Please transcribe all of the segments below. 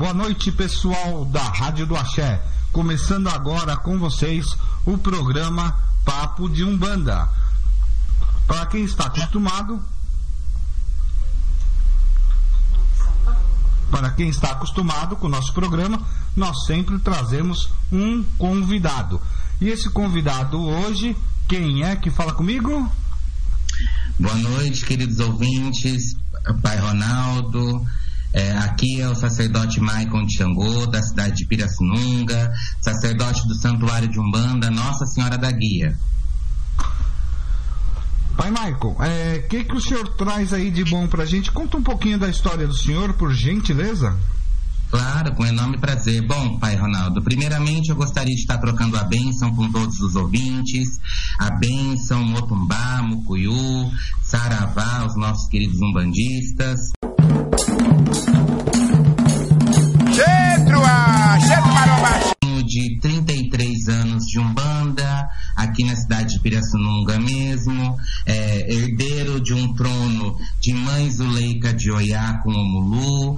Boa noite, pessoal da Rádio do Axé. Começando agora com vocês o programa Papo de Umbanda. Para quem está acostumado com o nosso programa, nós sempre trazemos um convidado. E esse convidado hoje, quem é que fala comigo? Boa noite, queridos ouvintes, Pai Ronaldo. Aqui é o sacerdote Maicon de Xangô, da cidade de Pirassununga, sacerdote do Santuário de Umbanda, Nossa Senhora da Guia. Pai Maicon, que o senhor traz aí de bom pra gente? Conta um pouquinho da história do senhor, por gentileza. Claro, com enorme prazer. Bom, Pai Ronaldo, primeiramente eu gostaria de estar trocando a bênção com todos os ouvintes, a bênção Motumbá, Mucuyu, Saravá, os nossos queridos umbandistas. De 33 anos de Umbanda, aqui na cidade de Pirassununga mesmo, herdeiro de um trono de Mãe Zuleika de Oiá com Omulu,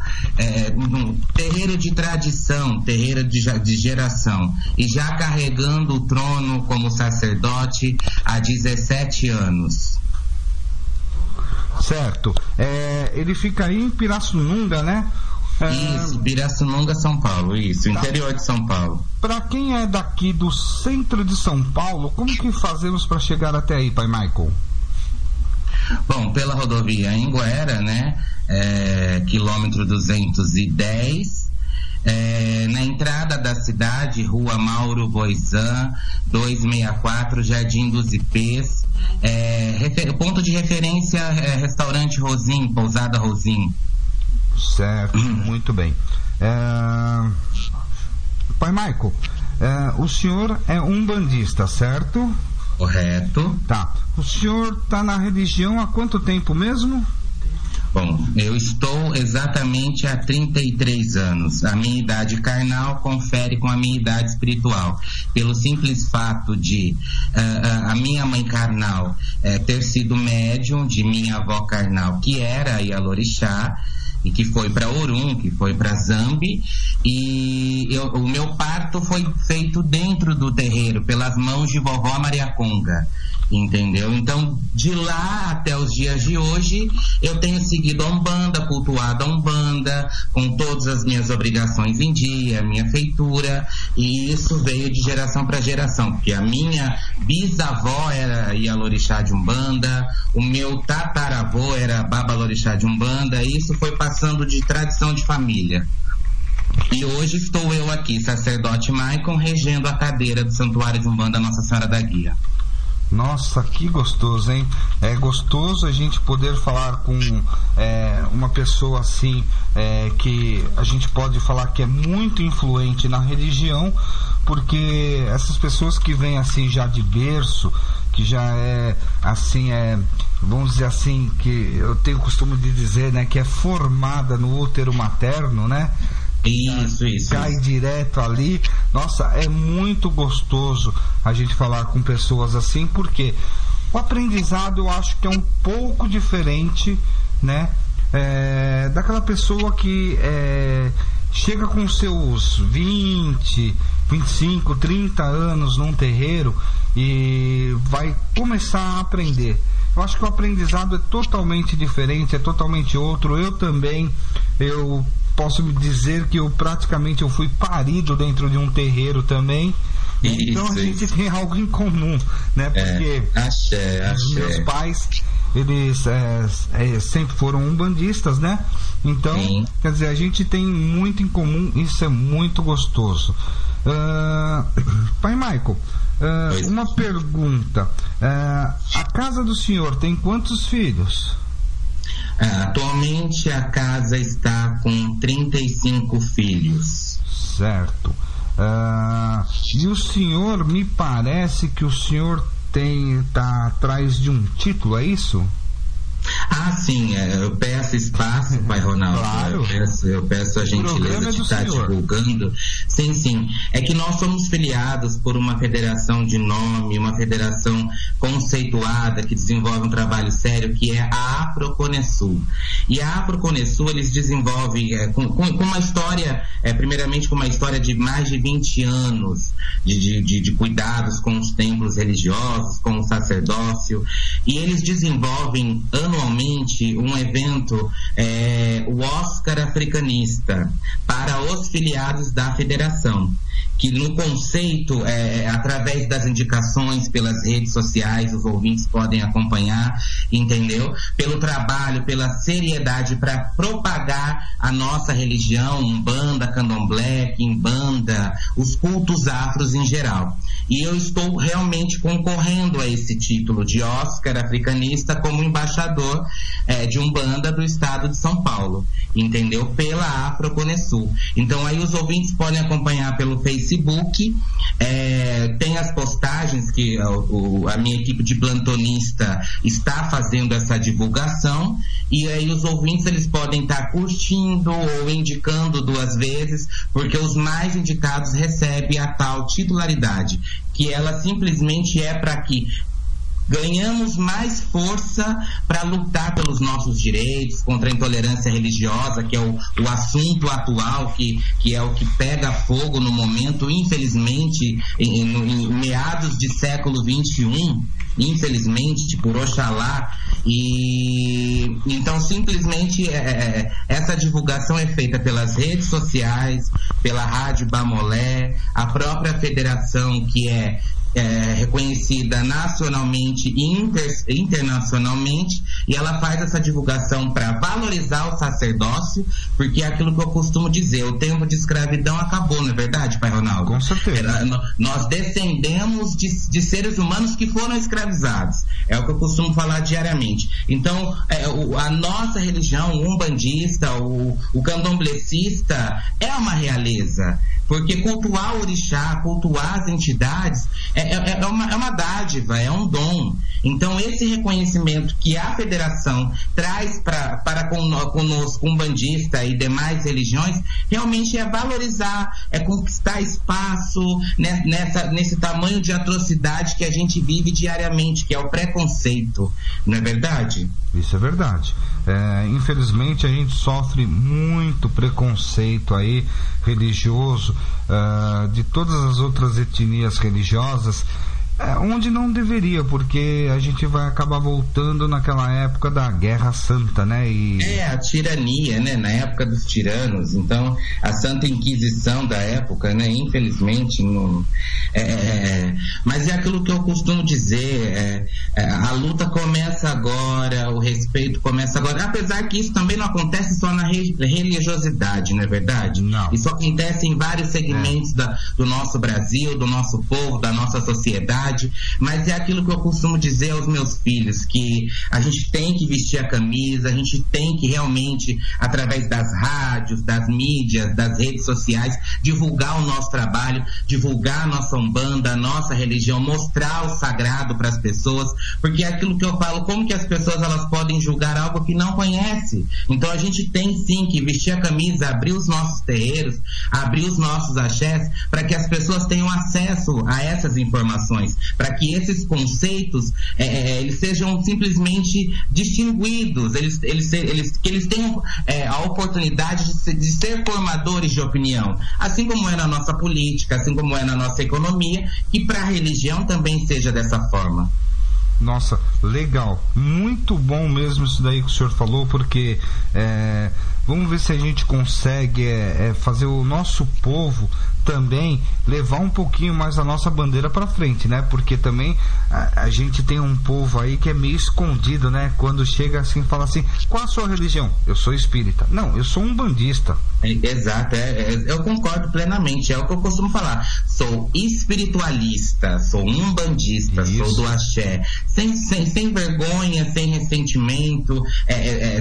um terreiro de tradição, terreiro de geração, e já carregando o trono como sacerdote há 17 anos. Certo. Ele fica aí em Pirassununga, né? Isso, Pirassununga, São Paulo, isso, interior de São Paulo. Para quem é daqui do centro de São Paulo, como que fazemos para chegar até aí, Pai Michael? Bom, pela rodovia Anguera, né, quilômetro 210, na entrada da cidade, Rua Mauro Boizan, 264, Jardim dos Ipês, ponto de referência é restaurante Rosim, Pousada Rosim. Certo, muito bem. Pai Michael, o senhor é umbandista, certo? Correto. Tá. O senhor está na religião há quanto tempo mesmo? Bom, eu estou exatamente há 33 anos. A minha idade carnal confere com a minha idade espiritual. Pelo simples fato de a minha mãe carnal ter sido médium de minha avó carnal, que era a Ialorixá, e que foi para Orum, que foi para Zambi, e o meu parto foi feito dentro do terreiro, pelas mãos de vovó Maria Conga, entendeu? Então, de lá até os dias de hoje, eu tenho seguido a Umbanda, cultuado a Umbanda, com todas as minhas obrigações em dia, minha feitura, e isso veio de geração para geração, porque a minha bisavó era Ialorixá de Umbanda, o meu tataravô era Babalorixá de Umbanda, e isso foi passando de tradição de família. E hoje estou eu aqui, sacerdote Maicon, regendo a cadeira do Santuário de Umbanda Nossa Senhora da Guia. Nossa, que gostoso, hein? É gostoso a gente poder falar com uma pessoa assim, que a gente pode falar que é muito influente na religião, porque essas pessoas que vêm assim já de berço, que já é assim, vamos dizer assim, que eu tenho o costume de dizer, né, que é formada no útero materno, né? Isso. Cai direto ali. Nossa, é muito gostoso a gente falar com pessoas assim, porque o aprendizado eu acho que é um pouco diferente, né? Daquela pessoa que chega com seus 20, 25, 30 anos num terreiro e vai começar a aprender. Eu acho que o aprendizado é totalmente diferente, é totalmente outro. Eu também, posso me dizer que eu fui parido dentro de um terreiro também. Então a gente tem algo em comum, né? Porque os meus pais, eles sempre foram umbandistas, né? Então, sim, quer dizer, a gente tem muito em comum, isso é muito gostoso. Pai Michael, uma pergunta. A casa do senhor tem quantos filhos? Atualmente a casa está com 35 filhos. Certo. E o senhor, me parece que o senhor está atrás de um título, é isso? Sim, eu peço espaço, Pai Ronaldo. Claro. Eu peço a gentileza de estar divulgando. Sim. É que nós somos filiados por uma federação de nome, uma federação conceituada que desenvolve um trabalho sério, que é a Aproconesul. E a Aproconesul, eles desenvolvem com uma história, primeiramente com uma história de mais de 20 anos de cuidados com os templos religiosos, com o sacerdócio, e eles desenvolvem anualmente um evento, o Oscar Africanista, para os filiados da federação, que no conceito, através das indicações pelas redes sociais, os ouvintes podem acompanhar, entendeu? Pelo trabalho, pela seriedade para propagar a nossa religião, Umbanda, Candomblé, Quimbanda, os cultos afros em geral. E eu estou realmente concorrendo a esse título de Oscar Africanista como embaixador de Umbanda do estado de São Paulo, entendeu? Pela Aproconesul. Então aí os ouvintes podem acompanhar pelo Facebook, tem as postagens que a minha equipe de plantonista está fazendo essa divulgação, e aí os ouvintes eles podem estar curtindo ou indicando 2 vezes, porque os mais indicados recebem a tal titularidade, que ela simplesmente é para que ganhamos mais força para lutar pelos nossos direitos, contra a intolerância religiosa, que é o assunto atual, que é o que pega fogo no momento, infelizmente, em meados de século XXI, infelizmente, por Oxalá. E então simplesmente essa divulgação é feita pelas redes sociais, pela Rádio Bamolé, a própria federação, que é reconhecida nacionalmente e internacionalmente, e ela faz essa divulgação para valorizar o sacerdócio, porque é aquilo que eu costumo dizer, o tempo de escravidão acabou, não é verdade, Pai Ronaldo? Com certeza. Nós descendemos de seres humanos que foram escravizados, é o que eu costumo falar diariamente. Então, a nossa religião, o umbandista, o candomblecista, é uma realeza, porque cultuar o orixá, cultuar as entidades é uma dádiva, é um dom. Então esse reconhecimento que a federação traz para conosco, umbandista e demais religiões, realmente é valorizar, é conquistar espaço nesse tamanho de atrocidade que a gente vive diariamente, que é o preconceito, não é verdade? Isso é verdade. Infelizmente a gente sofre muito preconceito aí religioso, de todas as outras etnias religiosas, onde não deveria, porque a gente vai acabar voltando naquela época da Guerra Santa, né? A tirania, né? Na época dos tiranos. Então, a Santa Inquisição da época, né? Infelizmente, não... mas é aquilo que eu costumo dizer, a luta começa agora, o respeito começa agora, apesar que isso também não acontece só na religiosidade, não é verdade? Não. Isso acontece em vários segmentos do nosso Brasil, do nosso povo, da nossa sociedade. Mas é aquilo que eu costumo dizer aos meus filhos, que a gente tem que vestir a camisa, a gente tem que realmente, através das rádios, das mídias, das redes sociais, divulgar o nosso trabalho, divulgar a nossa Umbanda, a nossa religião, mostrar o sagrado para as pessoas, porque é aquilo que eu falo, como que as pessoas elas podem julgar algo que não conhecem? Então a gente tem sim que vestir a camisa, abrir os nossos terreiros, abrir os nossos axés, para que as pessoas tenham acesso a essas informações, para que esses conceitos eles sejam simplesmente distinguidos, que eles tenham a oportunidade de ser formadores de opinião, assim como é na nossa política, assim como é na nossa economia, que para a religião também seja dessa forma. Nossa, legal, muito bom mesmo isso daí que o senhor falou, porque vamos ver se a gente consegue fazer o nosso povo também levar um pouquinho mais a nossa bandeira para frente, né? Porque também a gente tem um povo aí que é meio escondido, né? Quando chega assim, fala assim, qual a sua religião? Eu sou espírita. Não, eu sou umbandista. Exato, eu concordo plenamente, é o que eu costumo falar. Sou espiritualista, sou umbandista, sou do axé, sem vergonha, sem ressentimento,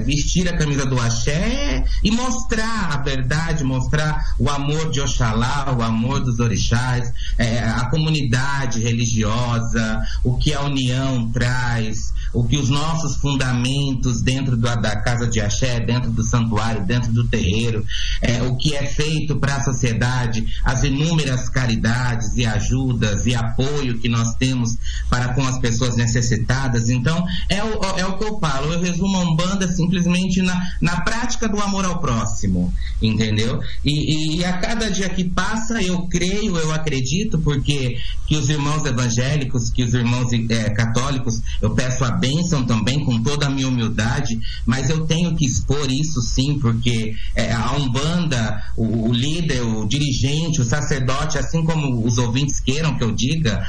vestir a camisa do axé axé e mostrar a verdade, mostrar o amor de Oxalá, o amor dos orixás, a comunidade religiosa, o que a união traz, o que os nossos fundamentos dentro da casa de axé, dentro do santuário, dentro do terreiro, o que é feito para a sociedade, as inúmeras caridades e ajudas e apoio que nós temos para com as pessoas necessitadas. Então, é o que eu falo, eu resumo a Umbanda simplesmente na prática do amor ao próximo, entendeu? E a cada dia que passa, eu creio, eu acredito, porque que os irmãos evangélicos, que os irmãos católicos, eu peço a bênção também, com toda a minha humildade, mas eu tenho que expor isso sim, porque a Umbanda, o líder, o dirigente, o sacerdote, assim como os ouvintes queiram que eu diga,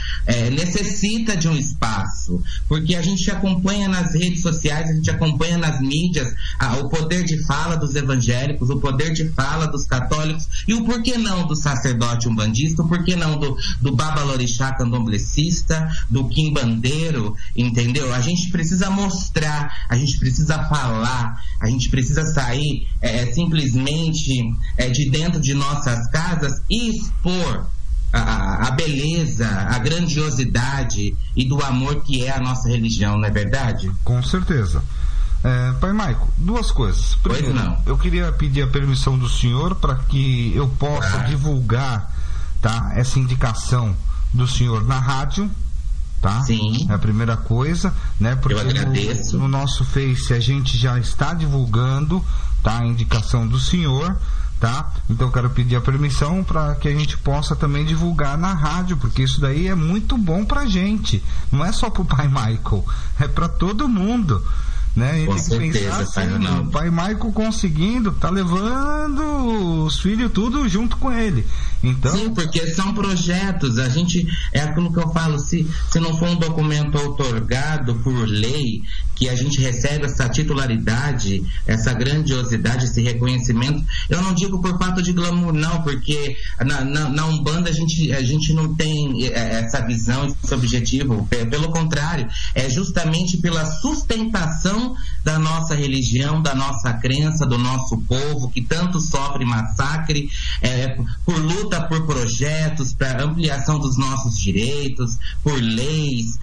necessita de um espaço, porque a gente acompanha nas redes sociais, a gente acompanha nas mídias o poder de fala dos evangélicos, o poder de fala dos católicos, e o porquê não do sacerdote umbandista, o porquê não do babalorixá candomblecista, do quimbandeiro, entendeu? A gente precisa mostrar, a gente precisa falar, a gente precisa sair simplesmente de dentro de nossas casas e expor a beleza, a grandiosidade e do amor que é a nossa religião, não é verdade? Com certeza. Pai Maico, duas coisas. Primeiro, eu queria pedir a permissão do senhor para que eu possa divulgar, tá, essa indicação do senhor na rádio, tá? Sim. É a primeira coisa, né? Porque eu agradeço. No nosso Face a gente já está divulgando, tá, a indicação do senhor, tá? Então eu quero pedir a permissão para que a gente possa também divulgar na rádio, porque isso daí é muito bom pra gente. Não é só pro Pai Michael, é para todo mundo, né? Com tem que certeza, pensar assim, o Pai Michael conseguindo, tá levando os filhos tudo junto com ele. Então... Sim, porque são projetos, a gente, é aquilo que eu falo, se não for um documento outorgado por lei, que a gente recebe essa titularidade, essa grandiosidade, esse reconhecimento, eu não digo por fato de glamour, não, porque na Umbanda a gente não tem essa visão, esse objetivo, pelo contrário, é justamente pela sustentação da nossa religião, da nossa crença, do nosso povo, que tanto sofre massacre, por luta por projetos, para ampliação dos nossos direitos, por leis,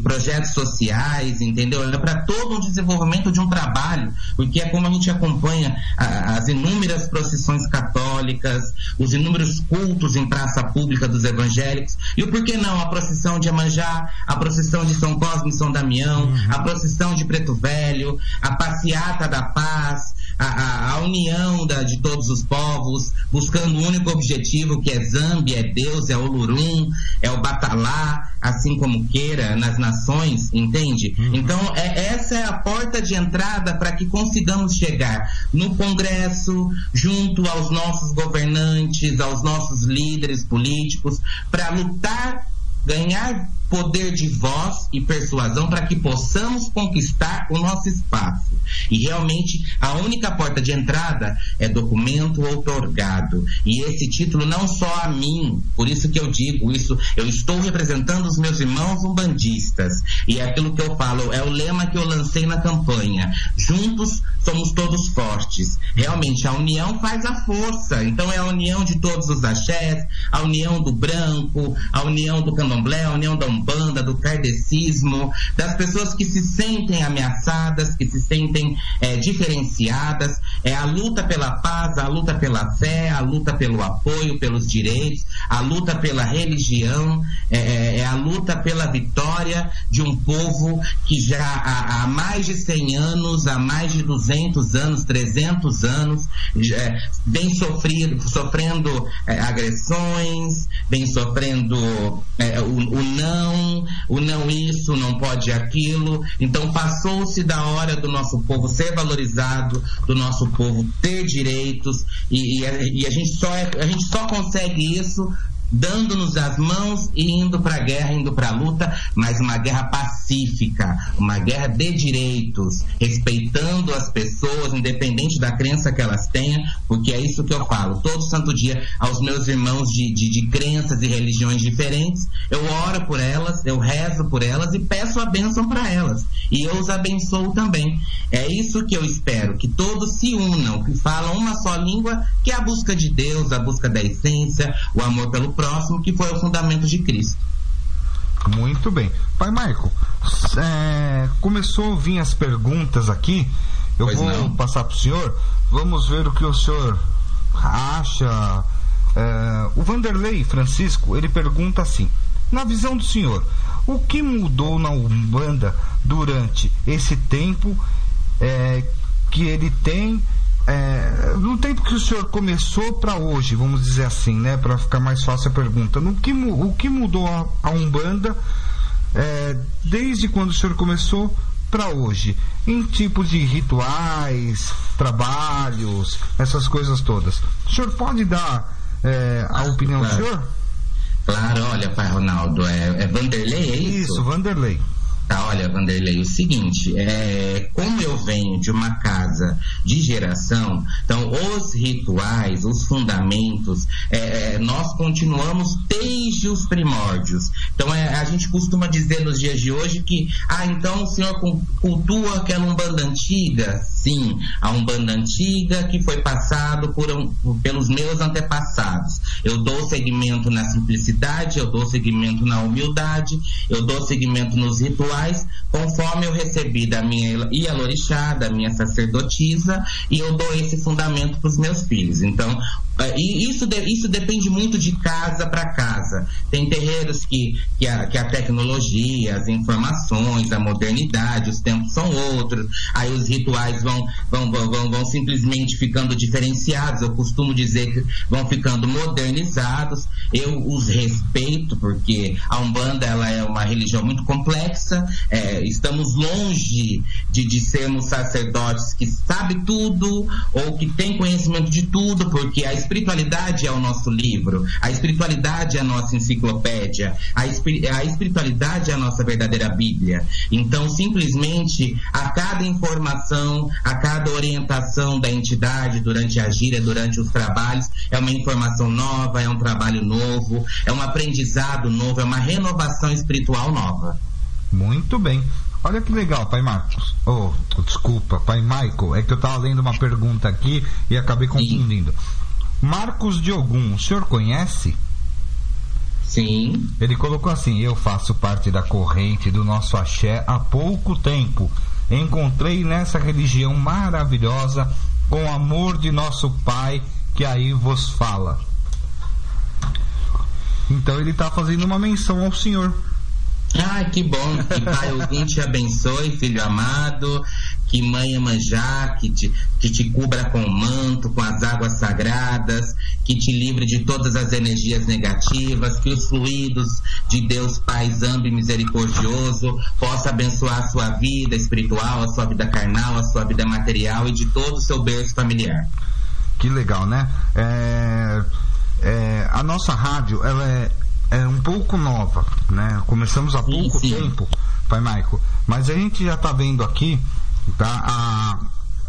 projetos sociais, entendeu? É para todo o desenvolvimento de um trabalho, porque é como a gente acompanha as inúmeras procissões católicas, os inúmeros cultos em praça pública dos evangélicos, e o porquê não, a procissão de Iemanjá, a procissão de São Cosme e São Damião, a procissão de Preto Velho, a passeata da paz, a união de todos os povos, buscando o único objetivo, que é Zambi, é Deus, é Olorum, é o Batalá, assim como queira, nas nações, entende? Então, essa é a porta de entrada para que consigamos chegar no Congresso, junto aos nossos governantes, aos nossos líderes políticos, para lutar, ganhar poder de voz e persuasão para que possamos conquistar o nosso espaço. E realmente a única porta de entrada é documento outorgado. E esse título não só a mim, por isso que eu digo isso, eu estou representando os meus irmãos umbandistas. E é aquilo que eu falo, é o lema que eu lancei na campanha. Juntos somos todos fortes. Realmente, a união faz a força. Então é a união de todos os axés, a união do branco, a união do candomblé, a união da Umbanda, do kardecismo, das pessoas que se sentem ameaçadas, que se sentem diferenciadas. É a luta pela paz, a luta pela fé, a luta pelo apoio, pelos direitos, a luta pela religião, é a luta pela vitória de um povo que já há mais de 100 anos, há mais de 200 anos, 300 anos, vem sofrendo agressões, vem sofrendo o não isso, não pode aquilo. Então passou-se da hora do nosso povo ser valorizado, do nosso povo ter direitos, e a gente só consegue isso dando-nos as mãos e indo para a guerra, indo para a luta, mas uma guerra pacífica, uma guerra de direitos, respeitando as pessoas, independente da crença que elas tenham, porque é isso que eu falo todo santo dia aos meus irmãos de crenças e religiões diferentes. Eu oro por elas, eu rezo por elas e peço a bênção para elas, e eu os abençoo também. É isso que eu espero, que todos se unam, que falam uma só língua, que é a busca de Deus, a busca da essência, o amor pelo próximo, que foi o fundamento de Cristo. Muito bem. Pai Michael, começou a vir as perguntas aqui, eu pois vou não. passar para o senhor, vamos ver o que o senhor acha. O Vanderlei Francisco, ele pergunta assim: na visão do senhor, o que mudou na Umbanda durante esse tempo que ele tem, no tempo que o senhor começou para hoje, vamos dizer assim, né, para ficar mais fácil a pergunta, o que mudou a Umbanda desde quando o senhor começou para hoje, em tipo de rituais, trabalhos, essas coisas todas? O senhor pode dar a opinião do senhor? Claro, olha, Pai Ronaldo, é Vanderlei, é isso? Isso, Vanderlei. Tá, olha, Vanderlei, o seguinte, como eu venho de uma casa de geração, então os rituais, os fundamentos, nós continuamos desde os primórdios. Então a gente costuma dizer nos dias de hoje que, então o senhor cultua aquela Umbanda antiga? Sim, a Umbanda antiga que foi passado pelos meus antepassados. Eu dou seguimento na simplicidade, eu dou seguimento na humildade, eu dou seguimento nos rituais, conforme eu recebi da minha Ialorixá, da minha sacerdotisa, e eu dou esse fundamento para os meus filhos. Então, isso depende muito de casa para casa. Tem terreiros que a tecnologia, as informações, a modernidade, os tempos são outros, aí os rituais vão simplesmente ficando diferenciados. Eu costumo dizer que vão ficando modernizados. Eu os respeito, porque a Umbanda, ela é uma religião muito complexa. Estamos longe de sermos sacerdotes que sabem tudo ou que têm conhecimento de tudo, porque a espiritualidade é o nosso livro, a espiritualidade é a nossa enciclopédia, a espiritualidade é a nossa verdadeira Bíblia. Então, simplesmente, a cada informação, a cada orientação da entidade durante a gíria, durante os trabalhos, é uma informação nova, é um trabalho novo, é um aprendizado novo, é uma renovação espiritual nova. Muito bem. Olha que legal, Pai Marcos. Desculpa, Pai Michael, é que eu estava lendo uma pergunta aqui e acabei confundindo. Sim. Marcos de Ogum, o senhor conhece? Sim. Ele colocou assim: eu faço parte da corrente do nosso axé há pouco tempo. Encontrei nessa religião maravilhosa, com o amor de nosso Pai, que aí vos fala. Então ele está fazendo uma menção ao senhor. Ah, que bom, que Pai Ogum te abençoe, filho amado, que Mãe Iemanjá, que te cubra com o manto, com as águas sagradas, que te livre de todas as energias negativas, que os fluidos de Deus Pai Zambi misericordioso possa abençoar a sua vida espiritual, a sua vida carnal, a sua vida material e de todo o seu berço familiar. Que legal, né? A nossa rádio, ela é um pouco nova, né? Começamos há pouco tempo, Pai Michael, mas a gente já está vendo aqui, tá,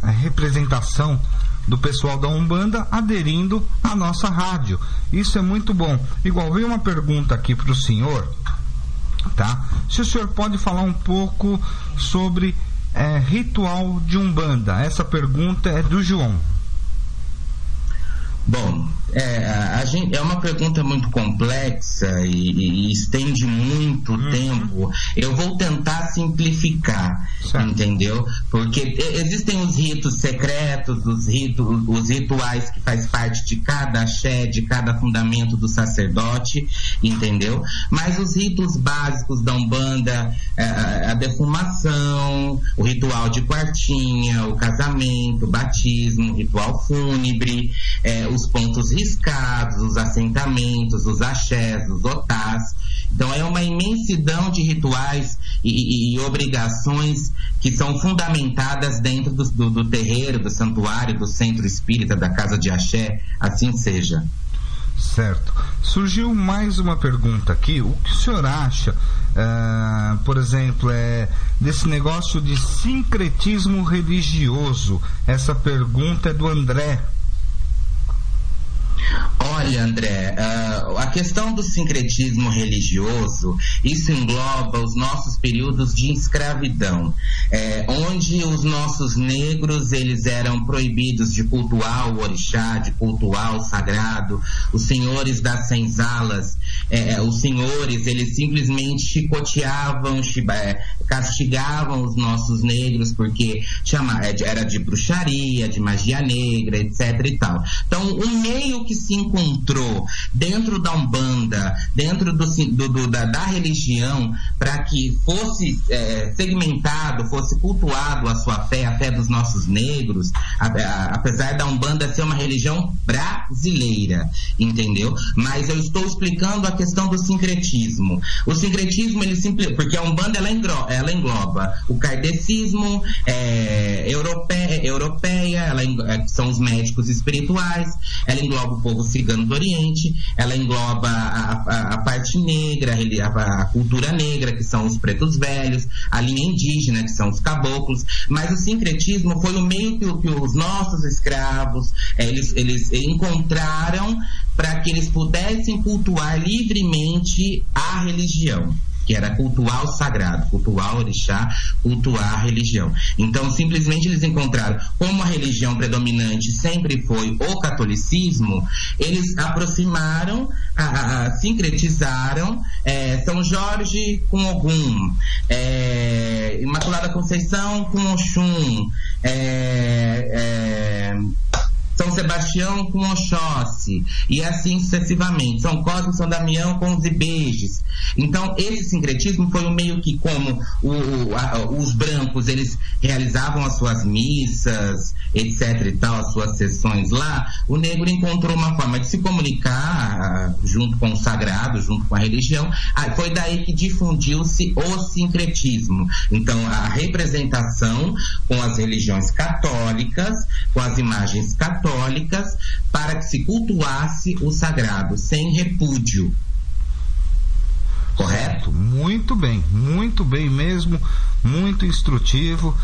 a representação do pessoal da Umbanda aderindo à nossa rádio. Isso é muito bom. Igual veio uma pergunta aqui para o senhor, tá? Se o senhor pode falar um pouco sobre ritual de Umbanda. Essa pergunta é do João. Bom, é uma pergunta muito complexa e estende muito tempo. Eu vou tentar simplificar, certo, entendeu? Porque existem os ritos secretos, os rituais que faz parte de cada axé, de cada fundamento do sacerdote, entendeu? Mas os ritos básicos da Umbanda, a defumação, o ritual de quartinha, o casamento, o batismo, o ritual fúnebre, os pontos riscados, os assentamentos, os axés, os otás. Então é uma imensidão de rituais e obrigações que são fundamentadas dentro do terreiro, do santuário, do centro espírita, da casa de axé, assim seja. Certo. Surgiu mais uma pergunta aqui. O que o senhor acha, por exemplo, desse negócio de sincretismo religioso? Essa pergunta é do André. Olha, André, a questão do sincretismo religioso, isso engloba os nossos períodos de escravidão, onde os nossos negros, eles eram proibidos de cultuar o orixá, de cultuar o sagrado. Os senhores das senzalas, os senhores, eles simplesmente chicoteavam, castigavam os nossos negros, porque era de bruxaria, de magia negra, etc e tal. Então, o meio que se encontrou dentro da Umbanda, dentro da religião, para que fosse segmentado, fosse cultuado a sua fé, a fé dos nossos negros, apesar da Umbanda ser uma religião brasileira, entendeu? Mas eu estou explicando a questão do sincretismo. O sincretismo, porque a Umbanda ela engloba o kardecismo, europeia, que são os médicos espirituais, ela engloba o povo cigano do Oriente, ela engloba a parte negra, a cultura negra, que são os pretos velhos, a linha indígena, que são os caboclos, mas o sincretismo foi o meio que os nossos escravos, eles encontraram para que eles pudessem cultuar livremente a religião, que era cultuar o sagrado, cultuar o orixá, cultuar a religião. Então, simplesmente eles encontraram, como a religião predominante sempre foi o catolicismo, eles aproximaram, sincretizaram São Jorge com Ogum, Imaculada Conceição com Oxum, São Sebastião com Oxóssi, e assim sucessivamente. São Cosme e São Damião com os Ibejes. Então, esse sincretismo foi um meio que, como os brancos, eles realizavam as suas missas, etc e tal, as suas sessões lá, o negro encontrou uma forma de se comunicar junto com o sagrado, junto com a religião. Foi daí que difundiu-se o sincretismo. Então, a representação com as religiões católicas, com as imagens católicas, para que se cultuasse o sagrado, sem repúdio. Correto? Muito bem mesmo, muito instrutivo.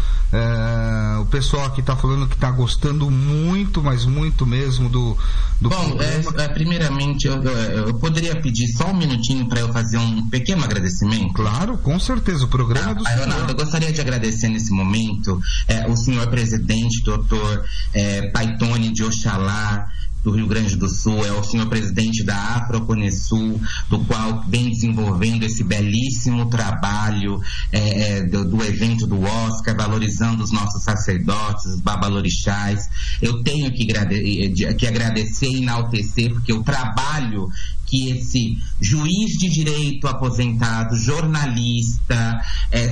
O pessoal aqui está falando que está gostando muito, mas muito mesmo do programa. Primeiramente, eu poderia pedir só um minutinho para eu fazer um pequeno agradecimento? Claro, com certeza, o programa é do senhor. Ronaldo, eu gostaria de agradecer nesse momento o senhor presidente, doutor Paitone de Oxalá, do Rio Grande do Sul, é o senhor presidente da Afroconesul, do qual vem desenvolvendo esse belíssimo trabalho do evento do Oscar, valorizando os nossos sacerdotes, os babalorixás. Eu tenho que agradecer e enaltecer, porque o trabalho que esse juiz de direito aposentado, jornalista,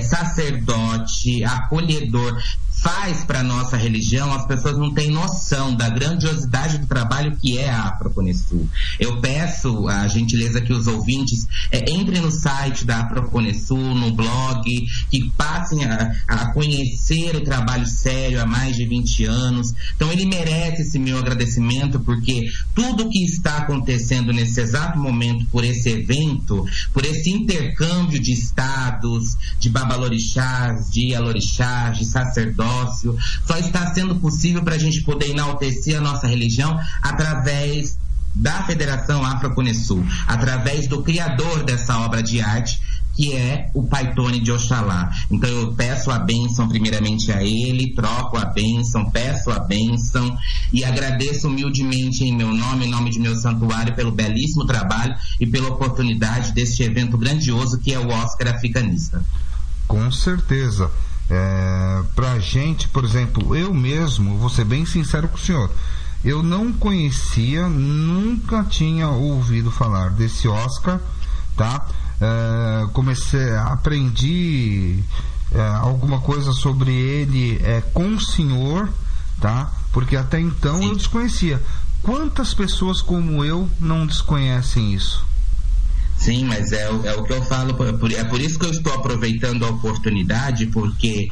sacerdote, acolhedor, faz para a nossa religião, as pessoas não têm noção da grandiosidade do trabalho que é a Afroconesul. Eu peço a gentileza que os ouvintes entrem no site da Afroconesul, no blog, que passem a conhecer o trabalho sério há mais de 20 anos. Então ele merece esse meu agradecimento, porque tudo que está acontecendo nesse exato momento por esse evento, por esse intercâmbio de estados, de babalorixás, de ialorixás, de sacerdotes, só está sendo possível para a gente poder enaltecer a nossa religião através da Federação Afroconesul, através do criador dessa obra de arte, que é o Paitone de Oxalá. Então eu peço a bênção primeiramente a ele, troco a bênção, peço a bênção e agradeço humildemente em meu nome, em nome de meu santuário, pelo belíssimo trabalho e pela oportunidade deste evento grandioso que é o Oscar Africanista. Com certeza. Pra gente, por exemplo, eu mesmo, vou ser bem sincero com o senhor, eu não conhecia, nunca tinha ouvido falar desse Oscar, tá? Aprendi alguma coisa sobre ele com o senhor, tá? Porque até então eu desconhecia. Quantas pessoas como eu não desconhecem isso? Sim, mas é o que eu falo, é por isso que eu estou aproveitando a oportunidade, porque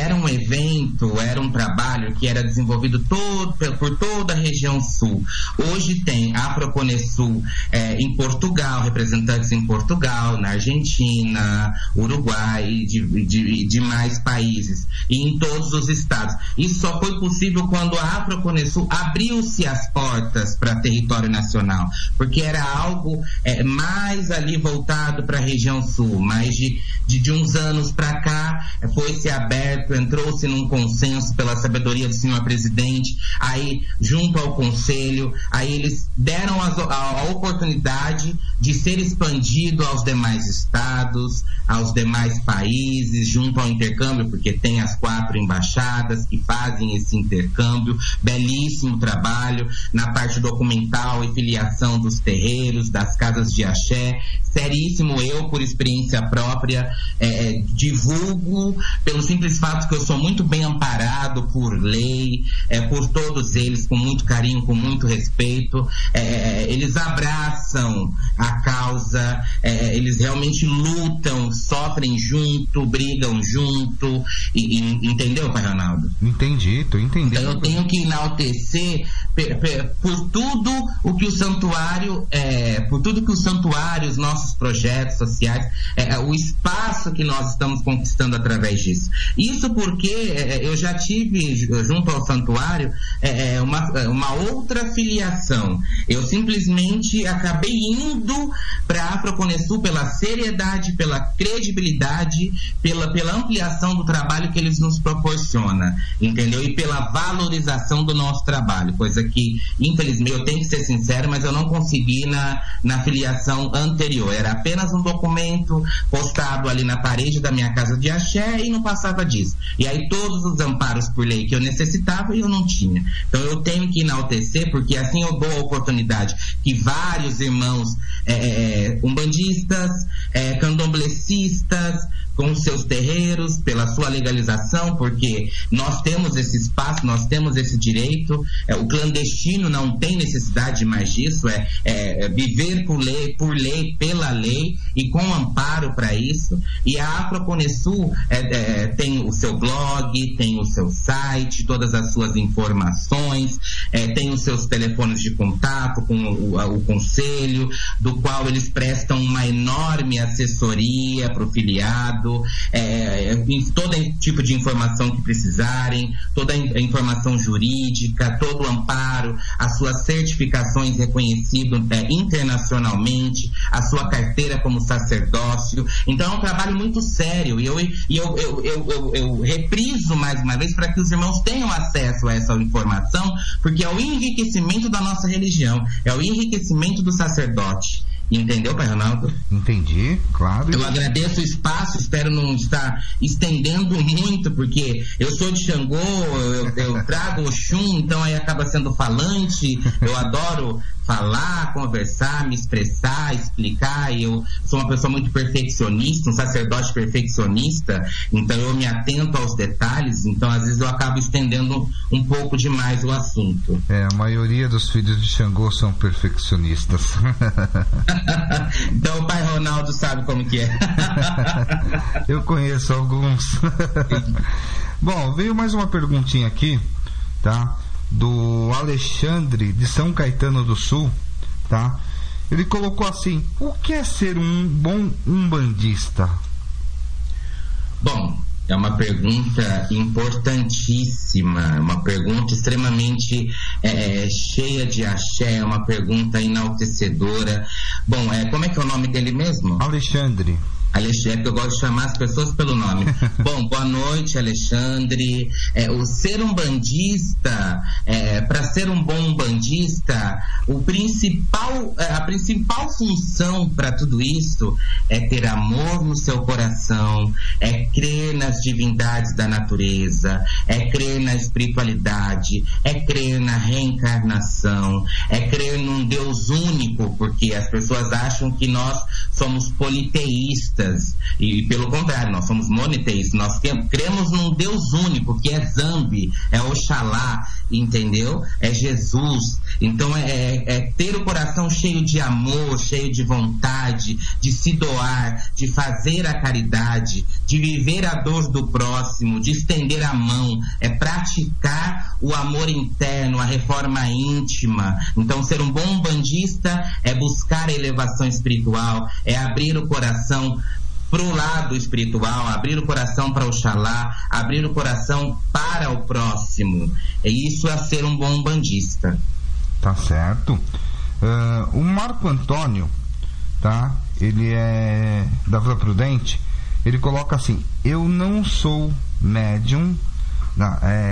era um evento, era um trabalho que era desenvolvido por toda a região sul. Hoje tem a Afroconesul em Portugal, representantes em Portugal, na Argentina, Uruguai e demais países, e em todos os estados. Isso só foi possível quando a Afroconesul abriu-se as portas para território nacional, porque era algo mais ali voltado para a região sul, mas de uns anos para cá foi-se aberto, entrou-se num consenso pela sabedoria do senhor presidente, aí junto ao conselho, aí eles deram a oportunidade de ser expandido aos demais estados, aos demais países, junto ao intercâmbio, porque tem as 4 embaixadas que fazem esse intercâmbio, belíssimo trabalho na parte documental e filiação dos terreiros, das casas de axé, seríssimo. Eu, por experiência própria, divulgo pelo simples fato que eu sou muito bem amparado por lei, por todos eles, com muito carinho, com muito respeito. Eles abraçam a causa, eles realmente lutam, sofrem junto, brigam junto, entendeu, pai Ronaldo? Entendi, tô entendendo. Então eu tenho que enaltecer por tudo o que o santuário, os nossos projetos sociais, o espaço que nós estamos conquistando através disso. Isso porque eu já tive junto ao santuário uma outra filiação. Eu simplesmente acabei indo para a Afroconesul pela seriedade, pela credibilidade, pela ampliação do trabalho que eles nos proporcionam, entendeu? E pela valorização do nosso trabalho, coisa que, infelizmente, eu tenho que ser sincero, mas eu não consegui na filiação anterior. Era apenas um documento postado ali na parede da minha casa de axé e não passava disso. E aí todos os amparos por lei que eu necessitava, eu não tinha. Então eu tenho que enaltecer, porque assim eu dou a oportunidade que vários irmãos umbandistas, candomblecistas, com os seus terreiros, pela sua legalização, porque nós temos esse espaço, nós temos esse direito. O clandestino não tem necessidade mais disso, viver por lei, pela lei e com amparo para isso. E a Afroconesul tem o seu blog, tem o seu site, todas as suas informações, tem os seus telefones de contato com o conselho, do qual eles prestam uma enorme assessoria para o filiado, todo tipo de informação que precisarem, toda a informação jurídica, todo o amparo, as suas certificações reconhecidas internacionalmente, a sua carteira como sacerdócio. Então é um trabalho muito sério, e eu repriso mais uma vez para que os irmãos tenham acesso a essa informação, porque é o enriquecimento da nossa religião, é o enriquecimento do sacerdote. Entendeu, pai Ronaldo? Entendi, claro. Eu agradeço o espaço, espero não estar estendendo muito, porque eu sou de Xangô, eu trago o Oxum, então aí acaba sendo falante. Eu adoro falar, conversar, me expressar, explicar, e eu sou uma pessoa muito perfeccionista, um sacerdote perfeccionista, então eu me atento aos detalhes, então às vezes eu acabo estendendo um pouco demais o assunto. A maioria dos filhos de Xangô são perfeccionistas. Então o pai Ronaldo sabe como que é. Eu conheço alguns. Bom, veio mais uma perguntinha aqui, tá? Do Alexandre de São Caetano do Sul, tá? Ele colocou assim: o que é ser um bom umbandista? Bom, é uma pergunta importantíssima, uma pergunta extremamente cheia de axé, é uma pergunta enaltecedora. Bom, como é que é o nome dele mesmo? Alexandre. Alexandre, eu gosto de chamar as pessoas pelo nome. Bom, boa noite, Alexandre. O ser um bandista, para ser um bom bandista, a principal função para tudo isso é ter amor no seu coração, é crer nas divindades da natureza, é crer na espiritualidade, é crer na reencarnação, é crer num Deus único, porque as pessoas acham que nós somos politeístas, e pelo contrário, nós somos monoteístas. Nós cremos num Deus único, que é Zambi, é Oxalá, entendeu? É Jesus. Então é ter o coração cheio de amor, cheio de vontade, de se doar, de fazer a caridade, de viver a dor do próximo, de estender a mão, é praticar o amor interno, a reforma íntima. Então ser um bom umbandista é buscar a elevação espiritual, é abrir o coração para o lado espiritual, abrir o coração para Oxalá, abrir o coração para o próximo. Isso é ser um bom umbandista. Tá certo. O Marco Antônio, tá? Ele é da Vila Prudente. Ele coloca assim: eu não sou médium,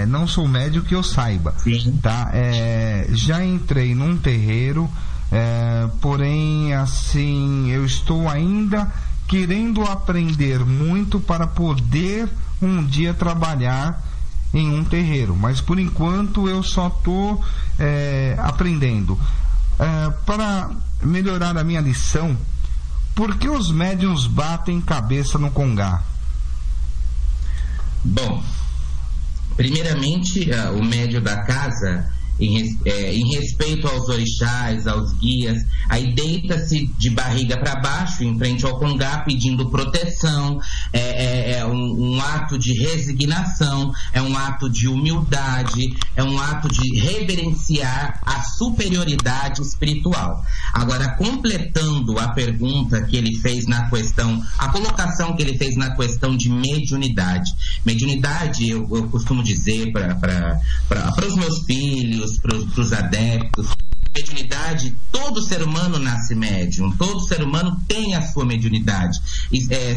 não sou médium que eu saiba. Sim. Tá? Já entrei num terreiro, porém, assim, eu estou ainda querendo aprender muito para poder um dia trabalhar em um terreiro, mas por enquanto eu só estou aprendendo. Para melhorar a minha lição, por que os médiuns batem cabeça no congá? Bom, primeiramente, o médium da casa, em respeito aos orixás, aos guias, aí deita-se de barriga para baixo em frente ao congá pedindo proteção. É um ato de resignação, é um ato de humildade, é um ato de reverenciar a superioridade espiritual. Agora, completando a pergunta que ele fez na questão, a colocação que ele fez na questão de mediunidade. Mediunidade, eu costumo dizer para os meus filhos, para os adeptos, mediunidade, todo ser humano nasce médium, todo ser humano tem a sua mediunidade,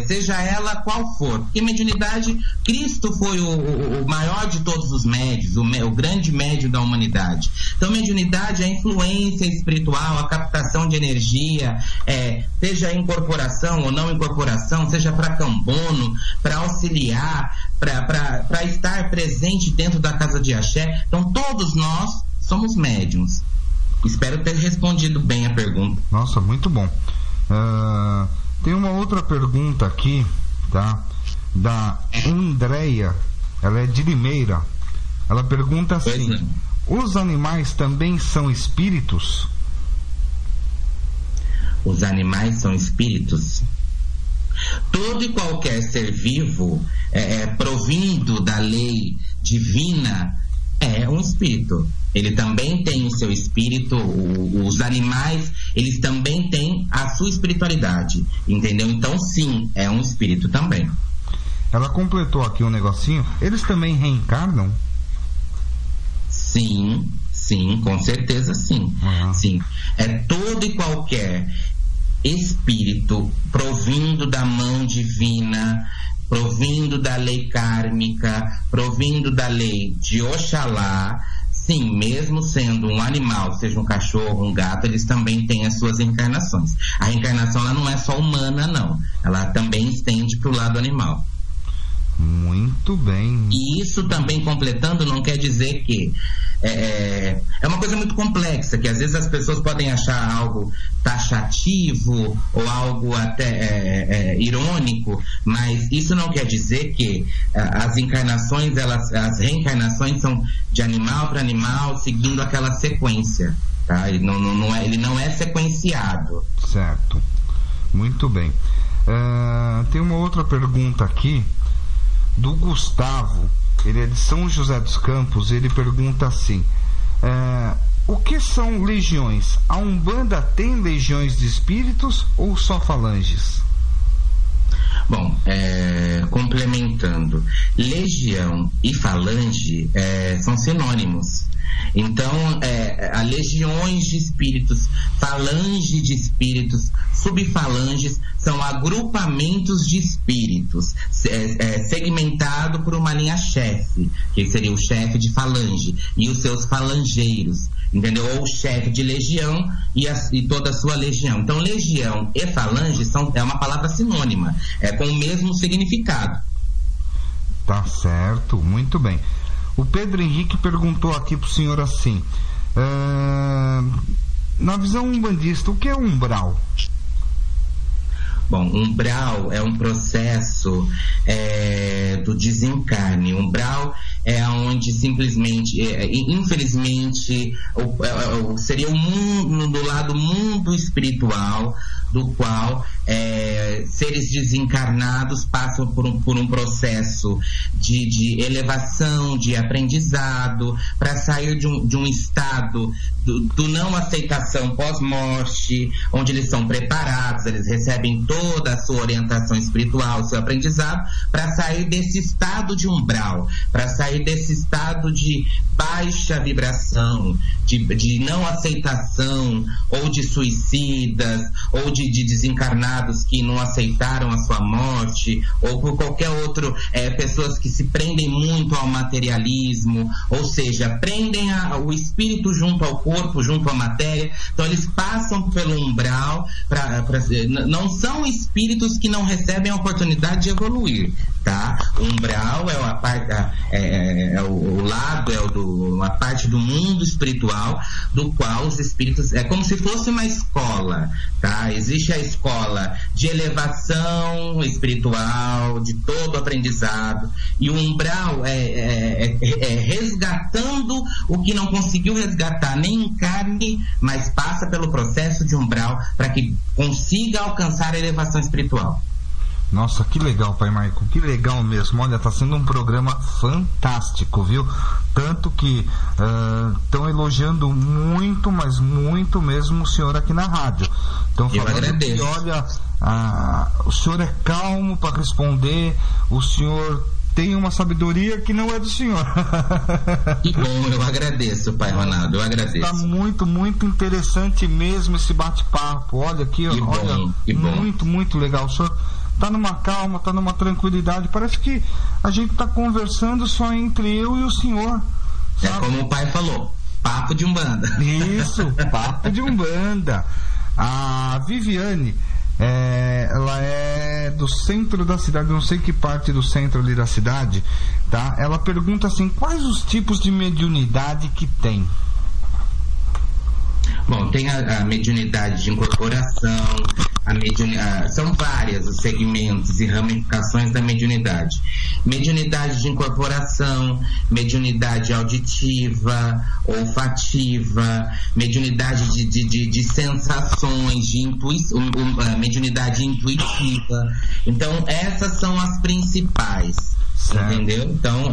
seja ela qual for. Porque mediunidade, Cristo foi o maior de todos os médios, o grande médium da humanidade. Então mediunidade é a influência espiritual, a captação de energia, seja incorporação ou não incorporação, seja para cambono, para auxiliar, para estar presente dentro da casa de axé. Então todos nós somos médiums. Espero ter respondido bem a pergunta. Nossa, muito bom. Tem uma outra pergunta aqui, tá? Da Andréia, ela é de Limeira. Ela pergunta assim: os animais também são espíritos? Os animais são espíritos? Todo e qualquer ser vivo provindo da lei divina é um espírito. Ele também tem o seu espírito. Os animais, eles também têm a sua espiritualidade, entendeu? Então sim, é um espírito também. Ela completou aqui um negocinho: eles também reencarnam? Sim, com certeza sim. Sim. É todo e qualquer espírito provindo da mão divina, provindo da lei kármica, provindo da lei de Oxalá. Sim, mesmo sendo um animal, seja um cachorro, um gato, eles também têm as suas reencarnações. A reencarnação, ela não é só humana, não. Ela também estende para o lado animal. Muito bem. E isso também, completando, não quer dizer que é uma coisa muito complexa, que às vezes as pessoas podem achar algo taxativo ou algo até irônico, mas isso não quer dizer que as encarnações, as reencarnações são de animal para animal, seguindo aquela sequência, tá? Ele não é sequenciado. Certo. Muito bem. Tem uma outra pergunta aqui do Gustavo. Ele é de São José dos Campos. Ele pergunta assim: o que são legiões? A Umbanda tem legiões de espíritos ou só falanges? Bom, complementando, legião e falange são sinônimos. Então, há legiões de espíritos, falange de espíritos, subfalanges, são agrupamentos de espíritos, segmentado por uma linha chefe, que seria o chefe de falange, e os seus falangeiros, entendeu? Ou o chefe de legião e toda a sua legião. Então, legião e falange é uma palavra sinônima, com o mesmo significado. Tá certo, muito bem. O Pedro Henrique perguntou aqui pro senhor assim: na visão umbandista, o que é umbral? Bom, umbral é um processo do desencarne. Umbral é onde simplesmente, infelizmente, seria o mundo, do lado mundo espiritual, do qual seres desencarnados passam por um processo de elevação, de aprendizado, para sair de um estado do não aceitação pós-morte, onde eles são preparados, eles recebem toda a sua orientação espiritual, o seu aprendizado, para sair desse estado de umbral, para sair desse estado de baixa vibração, de não aceitação, ou de suicidas, ou de desencarnados que não aceitaram a sua morte, ou por qualquer outro, pessoas que se prendem muito ao materialismo, ou seja, prendem o espírito junto ao corpo, junto à matéria. Então eles passam pelo umbral, não são espíritos que não recebem a oportunidade de evoluir, tá? O umbral uma parte do mundo espiritual, do qual os espíritos, é como se fosse uma escola, tá? Existe a escola de elevação espiritual, de todo aprendizado, e o umbral é resgatando o que não conseguiu resgatar nem em carne, mas passa pelo processo de umbral para que consiga alcançar a elevação espiritual. Nossa, que legal, Pai Maico, que legal mesmo. Olha, tá sendo um programa fantástico, viu? Tanto que estão elogiando muito, mas muito mesmo o senhor aqui na rádio. Estão falando que, olha, o senhor é calmo para responder, o senhor tem uma sabedoria que não é do senhor. Que bom, eu agradeço, Pai Ronaldo, eu agradeço. Está muito, muito interessante mesmo esse bate-papo. Olha aqui, muito, muito legal. O senhor tá numa calma, tá numa tranquilidade. Parece que a gente tá conversando só entre eu e o senhor, sabe? É como o pai falou, papo de umbanda. Isso, papo de umbanda. A Viviane, ela é do centro da cidade, não sei que parte do centro ali da cidade, tá? Ela pergunta assim, quais os tipos de mediunidade que tem? Bom, tem a mediunidade de incorporação, são vários os segmentos e ramificações da mediunidade. Mediunidade de incorporação, mediunidade auditiva, olfativa, mediunidade de sensações, de intuição, mediunidade intuitiva. Então, essas são as principais. Certo. Entendeu? Então,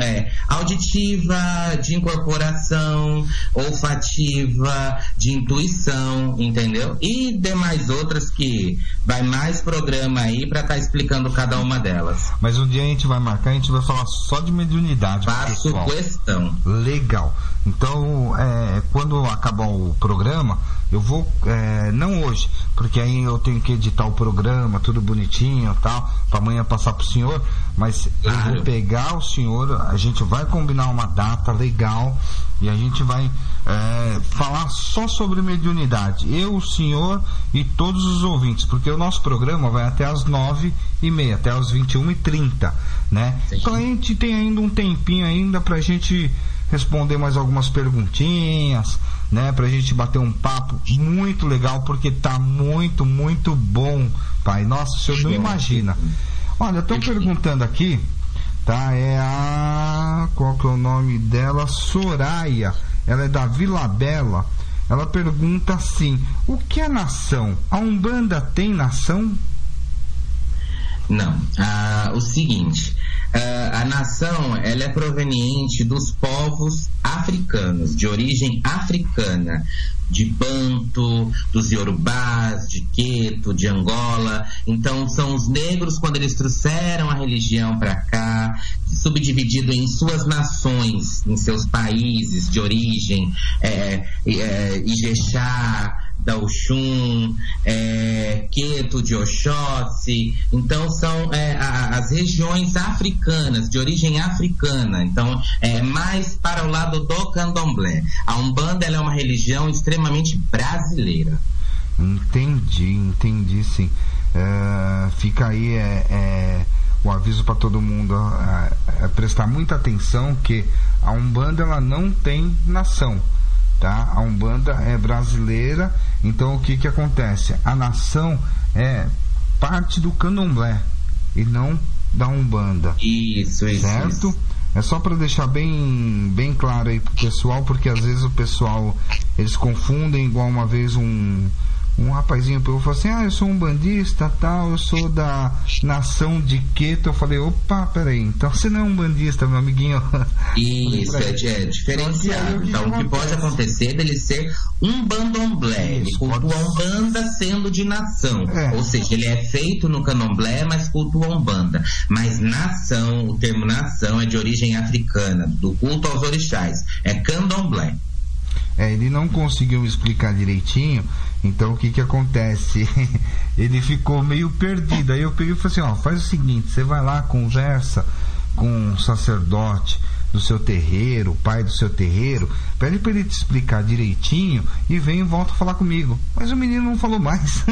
auditiva, de incorporação, olfativa, de intuição, entendeu? E demais outras que vai mais programa aí pra estar explicando cada uma delas. Mas um dia a gente vai marcar, a gente vai falar só de mediunidade. Faço questão. Legal. Então, quando acabar o programa, eu vou, não hoje, porque aí eu tenho que editar o programa, tudo bonitinho e tal, pra amanhã passar pro senhor, mas eu vou pegar o senhor, a gente vai combinar uma data legal e a gente vai falar só sobre mediunidade, eu, o senhor e todos os ouvintes, porque o nosso programa vai até as 9h30, até as 21h30, né? Sim. Então a gente tem ainda um tempinho ainda pra gente responder mais algumas perguntinhas, né, pra gente bater um papo muito legal, porque tá muito, muito bom, pai. Nossa, o senhor não imagina. Olha, estão perguntando aqui, tá? Qual que é o nome dela? Soraya. Ela é da Vila Bela. Ela pergunta assim: o que é nação? A Umbanda tem nação? Não. O seguinte, a nação, ela é proveniente dos povos africanos, de origem africana, de Banto, dos Yorubás, de Queto, de Angola. Então são os negros, quando eles trouxeram a religião para cá, subdividido em suas nações, em seus países de origem, Ijexá, da Oxum, Queto de Oxóssi. Então são as regiões africanas, de origem africana. Então mais para o lado do candomblé. A Umbanda, ela é uma religião extremamente brasileira. Entendi sim. Fica aí o aviso para todo mundo, prestar muita atenção que a Umbanda, ela não tem nação, tá? A Umbanda é brasileira. Então o que acontece? A nação é parte do candomblé e não da Umbanda. Isso. Certo? É só para deixar bem claro aí pro pessoal, porque às vezes o pessoal, eles confundem, igual uma vez um rapazinho pegou e falou assim: eu sou um bandista, tal, eu sou da nação de Queto. Eu falei: opa, peraí, então você não é um bandista, meu amiguinho. Isso, é diferenciado. Então, o que pode acontecer dele ser um bandomblé, ele cultua a Umbanda sendo de nação, ou seja, ele é feito no candomblé, mas cultua a Umbanda. Mas nação, o termo nação é de origem africana, do culto aos orixás, é candomblé. Ele não conseguiu me explicar direitinho, então o que acontece? Ele ficou meio perdido. Aí eu peguei e falei assim: faz o seguinte, você vai lá, conversa com o sacerdote do seu terreiro, o pai do seu terreiro, pede para ele te explicar direitinho e vem e volta a falar comigo. Mas o menino não falou mais.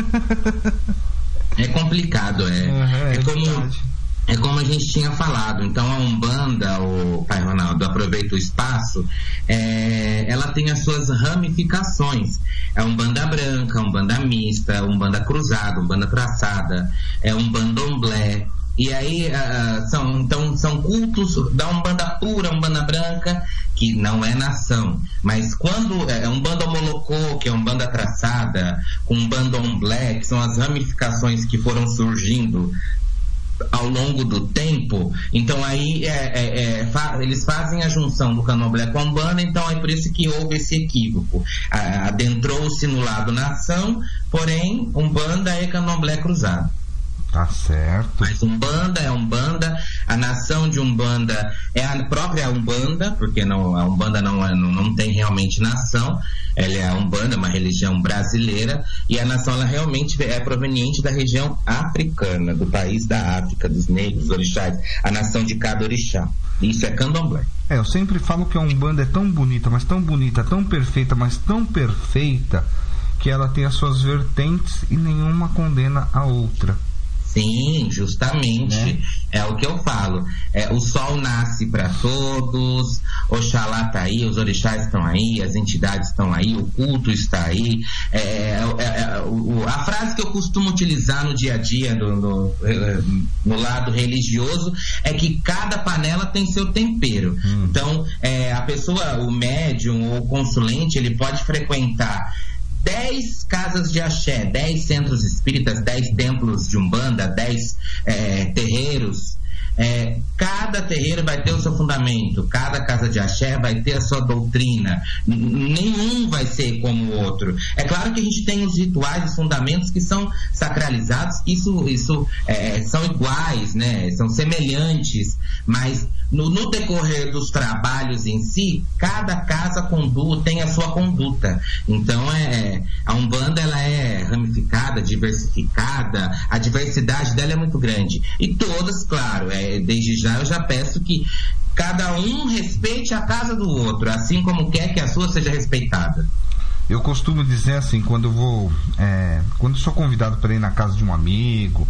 É complicado, é como a gente tinha falado. Então a Umbanda, o pai Ronaldo, aproveita o espaço, ela tem as suas ramificações. É Umbanda branca, Umbanda mista, Umbanda cruzada, Umbanda traçada, Umbandomblé. E aí são cultos da Umbanda pura, Umbanda branca, que não é nação. Mas quando é Umbanda Molocô, que é Umbanda traçada, com Umbandomblé, que são as ramificações que foram surgindo ao longo do tempo, então aí eles fazem a junção do candomblé com a Umbanda. Então é por isso que houve esse equívoco, adentrou-se no lado nação, porém Umbanda é candomblé cruzado. Tá certo. Mas Umbanda é Umbanda, a nação de Umbanda é a própria Umbanda, porque a Umbanda não tem realmente nação, ela é a Umbanda, uma religião brasileira, e a nação ela realmente é proveniente da região africana, do país da África, dos negros, dos orixás, a nação de cada orixá. Isso é candomblé. Eu sempre falo que a Umbanda é tão bonita, mas tão bonita, tão perfeita, mas tão perfeita, que ela tem as suas vertentes e nenhuma condena a outra. Sim, justamente, né? É o que eu falo. O sol nasce para todos, Oxalá está aí, os orixás estão aí, as entidades estão aí, o culto está aí. A frase que eu costumo utilizar no dia a dia, no lado religioso, é que cada panela tem seu tempero. Então, a pessoa, o médium ou o consulente, ele pode frequentar 10 casas de axé, 10 centros espíritas, 10 templos de Umbanda, 10 terreiros. Cada terreiro vai ter o seu fundamento, cada casa de axé vai ter a sua doutrina, nenhum vai ser como o outro. É claro que a gente tem os rituais, os fundamentos que são sacralizados, isso são iguais, né? São semelhantes, mas no decorrer dos trabalhos em si, cada casa tem a sua conduta. Então a Umbanda ela é ramificada, diversificada, a diversidade dela é muito grande, e todas, claro, desde já eu já peço que cada um respeite a casa do outro, assim como quer que a sua seja respeitada. Eu costumo dizer assim, quando eu sou convidado para ir na casa de um amigo,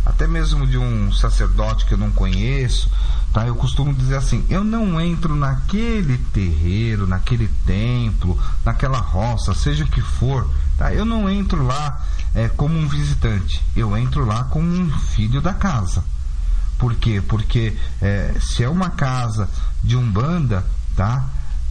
até mesmo de um sacerdote que eu não conheço, tá? Eu costumo dizer assim: eu não entro naquele terreiro, naquele templo, naquela roça, seja o que for, tá? Eu não entro lá como um visitante, eu entro lá como um filho da casa. Por quê? Porque se é uma casa de Umbanda, tá?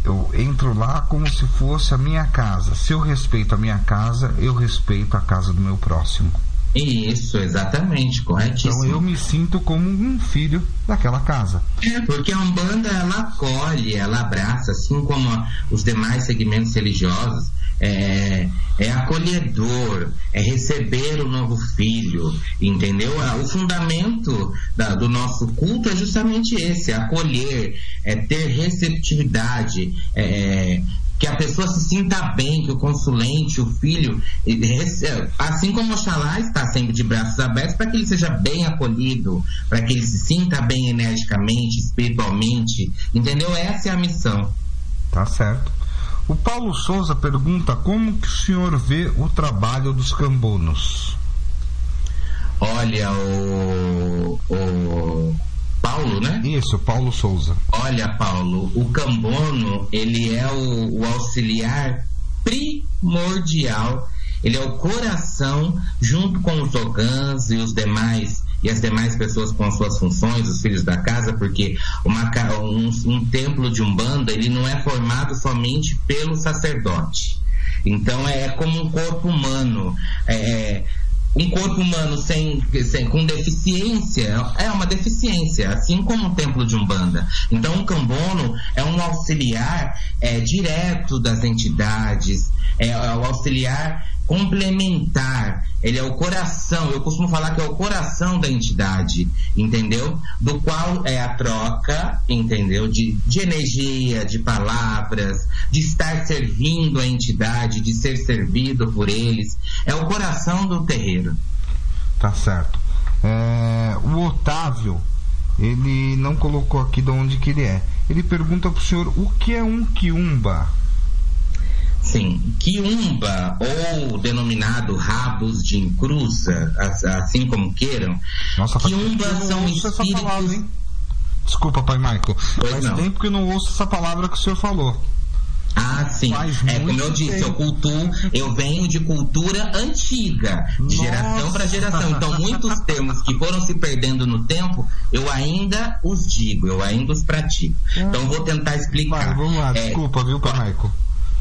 Eu entro lá como se fosse a minha casa. Se eu respeito a minha casa, eu respeito a casa do meu próximo. Isso, exatamente, corretíssimo. Então eu me sinto como um filho daquela casa. Porque a Umbanda, ela acolhe, ela abraça, assim como os demais segmentos religiosos. É acolhedor, é receber o novo filho, entendeu? O fundamento do nosso culto é justamente esse: acolher, ter receptividade, que a pessoa se sinta bem, que o consulente, o filho, assim como Oxalá está sempre de braços abertos para que ele seja bem acolhido, para que ele se sinta bem energicamente, espiritualmente, entendeu? Essa é a missão. Tá certo. O Paulo Souza pergunta: como que o senhor vê o trabalho dos cambonos? Olha, o Paulo, né? Isso, Paulo Souza. Olha, Paulo, o cambono, ele é o auxiliar primordial, ele é o coração, junto com os ogãs e os demais e as demais pessoas com as suas funções, os filhos da casa, porque um templo de Umbanda, ele não é formado somente pelo sacerdote. Então é como um corpo humano. Um corpo humano com deficiência é uma deficiência, assim como o templo de Umbanda. Então, um cambono é um auxiliar direto das entidades, é o auxiliar complementar, ele é o coração, eu costumo falar que é o coração da entidade, entendeu? Do qual é a troca, entendeu? De energia, de palavras, de estar servindo a entidade, de ser servido por eles, é o coração do terreiro. Tá certo. O Otávio, ele não colocou aqui de onde que ele é. Ele pergunta pro senhor, o que é um quiumba? Sim, quiumba, ou denominado rabos de encruza, assim como queiram. Nossa, quiumba são espíritos... Palavra, hein? Desculpa, pai Michael. Faz tempo que eu não ouço essa palavra que o senhor falou. Ah, sim. Como eu disse, eu venho de cultura antiga, de geração para geração. Então, muitos termos que foram se perdendo no tempo, eu ainda os digo, eu ainda os pratico. Então, vou tentar explicar. Vamos lá, desculpa, viu, pai Michael?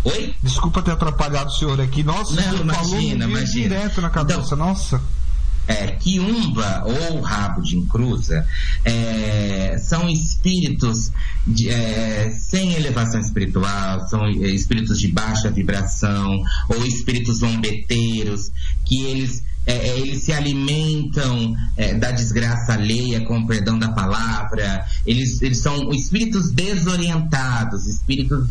Oi? Desculpa ter atrapalhado o senhor aqui. Nossa, não, imagina. Direto na cabeça, então, nossa. Quiumba ou rabo de encruza são espíritos sem elevação espiritual, são espíritos de baixa vibração ou espíritos zombeteiros que eles se alimentam da desgraça alheia, com o perdão da palavra. Eles são espíritos desorientados, espíritos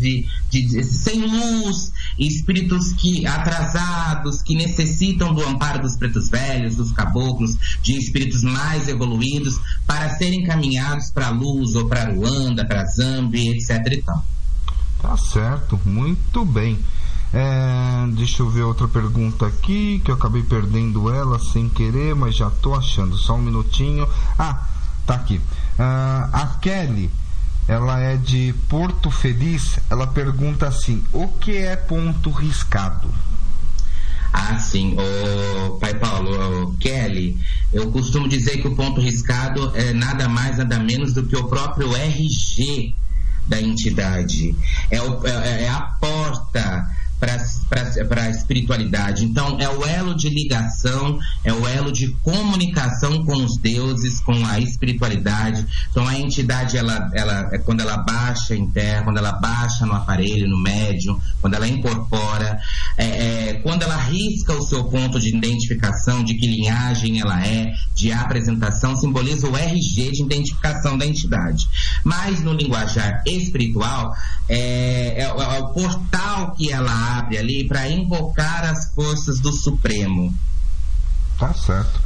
sem luz, espíritos atrasados, que necessitam do amparo dos pretos velhos, dos caboclos, de espíritos mais evoluídos, para serem encaminhados para a luz, ou para Ruanda, para Zâmbia, etc. e tal. Tá certo, muito bem. Deixa eu ver outra pergunta aqui, que eu acabei perdendo ela sem querer, mas já tô achando, só um minutinho. Tá aqui. A Kelly, ela é de Porto Feliz, ela pergunta assim, o que é ponto riscado? Sim, pai Paulo, Kelly, eu costumo dizer que o ponto riscado é nada mais, nada menos do que o próprio RG da entidade, é a porta para a espiritualidade. Então, é o elo de ligação, é o elo de comunicação com os deuses, com a espiritualidade. Então, a entidade, quando ela baixa em terra, quando ela baixa no aparelho, no médium, quando ela incorpora, quando ela risca o seu ponto de identificação, de que linhagem ela de apresentação, simboliza o RG de identificação da entidade. Mas, no linguajar espiritual, é o portal que ela abre ali para invocar as forças do Supremo. Tá certo.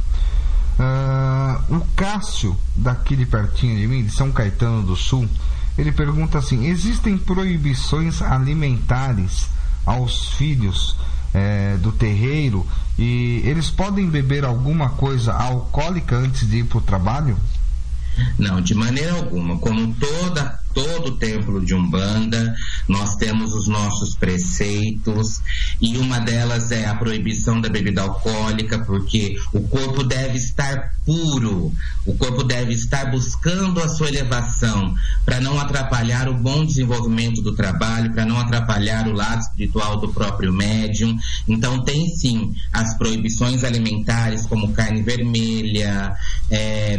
O Cássio, daqui de pertinho de mim, de São Caetano do Sul, ele pergunta assim, existem proibições alimentares aos filhos do terreiro e eles podem beber alguma coisa alcoólica antes de ir para o trabalho? Não, de maneira alguma. Como todo templo de Umbanda, nós temos os nossos preceitos, e uma delas é a proibição da bebida alcoólica, porque o corpo deve estar puro, o corpo deve estar buscando a sua elevação, para não atrapalhar o bom desenvolvimento do trabalho, para não atrapalhar o lado espiritual do próprio médium. Então tem sim as proibições alimentares, como carne vermelha,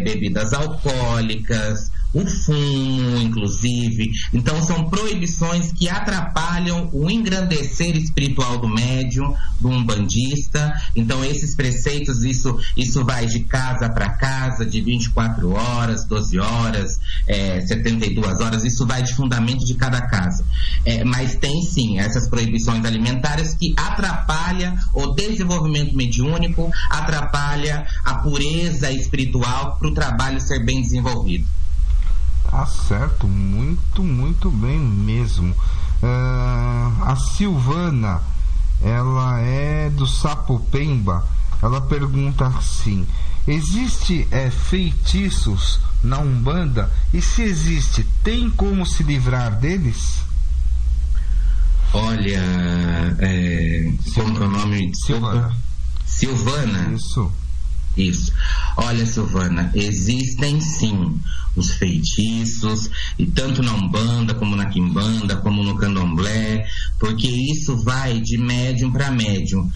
bebidas alcoólicas, o fumo, inclusive. Então são proibições que atrapalham o engrandecer espiritual do médium, do umbandista. Então esses preceitos, isso vai de casa para casa, de 24 horas, 12 horas, 72 horas, isso vai de fundamento de cada casa. Mas tem sim essas proibições alimentares que atrapalham o desenvolvimento mediúnico, atrapalha a pureza espiritual para o trabalho ser bem desenvolvido. Tá certo, muito, muito bem mesmo. A Silvana, ela é do Sapopemba, ela pergunta assim, existe feitiços na Umbanda? E se existe, tem como se livrar deles? Olha, como é o nome? Silvana. Silvana. Isso. Isso. Olha, Silvana, existem sim os feitiços, e tanto na Umbanda, como na Quimbanda, como no Candomblé, porque isso vai de médium para médium.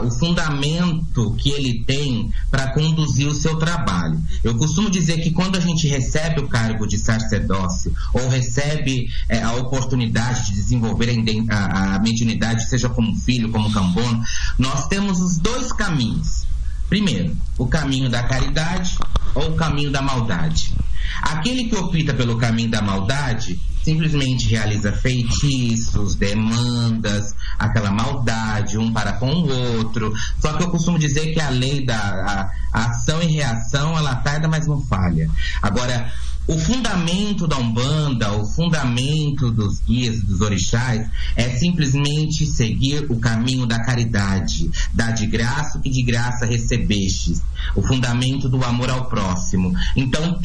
O fundamento que ele tem para conduzir o seu trabalho. Eu costumo dizer que quando a gente recebe o cargo de sacerdócio, ou recebe a oportunidade de desenvolver a mediunidade, seja como filho, como cambono, nós temos os dois caminhos. Primeiro, o caminho da caridade ou o caminho da maldade. Aquele que opta pelo caminho da maldade simplesmente realiza feitiços, demandas, aquela maldade, um para com o outro. Só que eu costumo dizer que a lei da ação e reação, ela tarda, mas não falha. Agora, o fundamento da Umbanda, o fundamento dos guias, dos orixás, é simplesmente seguir o caminho da caridade, dá de graça o que de graça recebestes, o fundamento do amor ao próximo. Então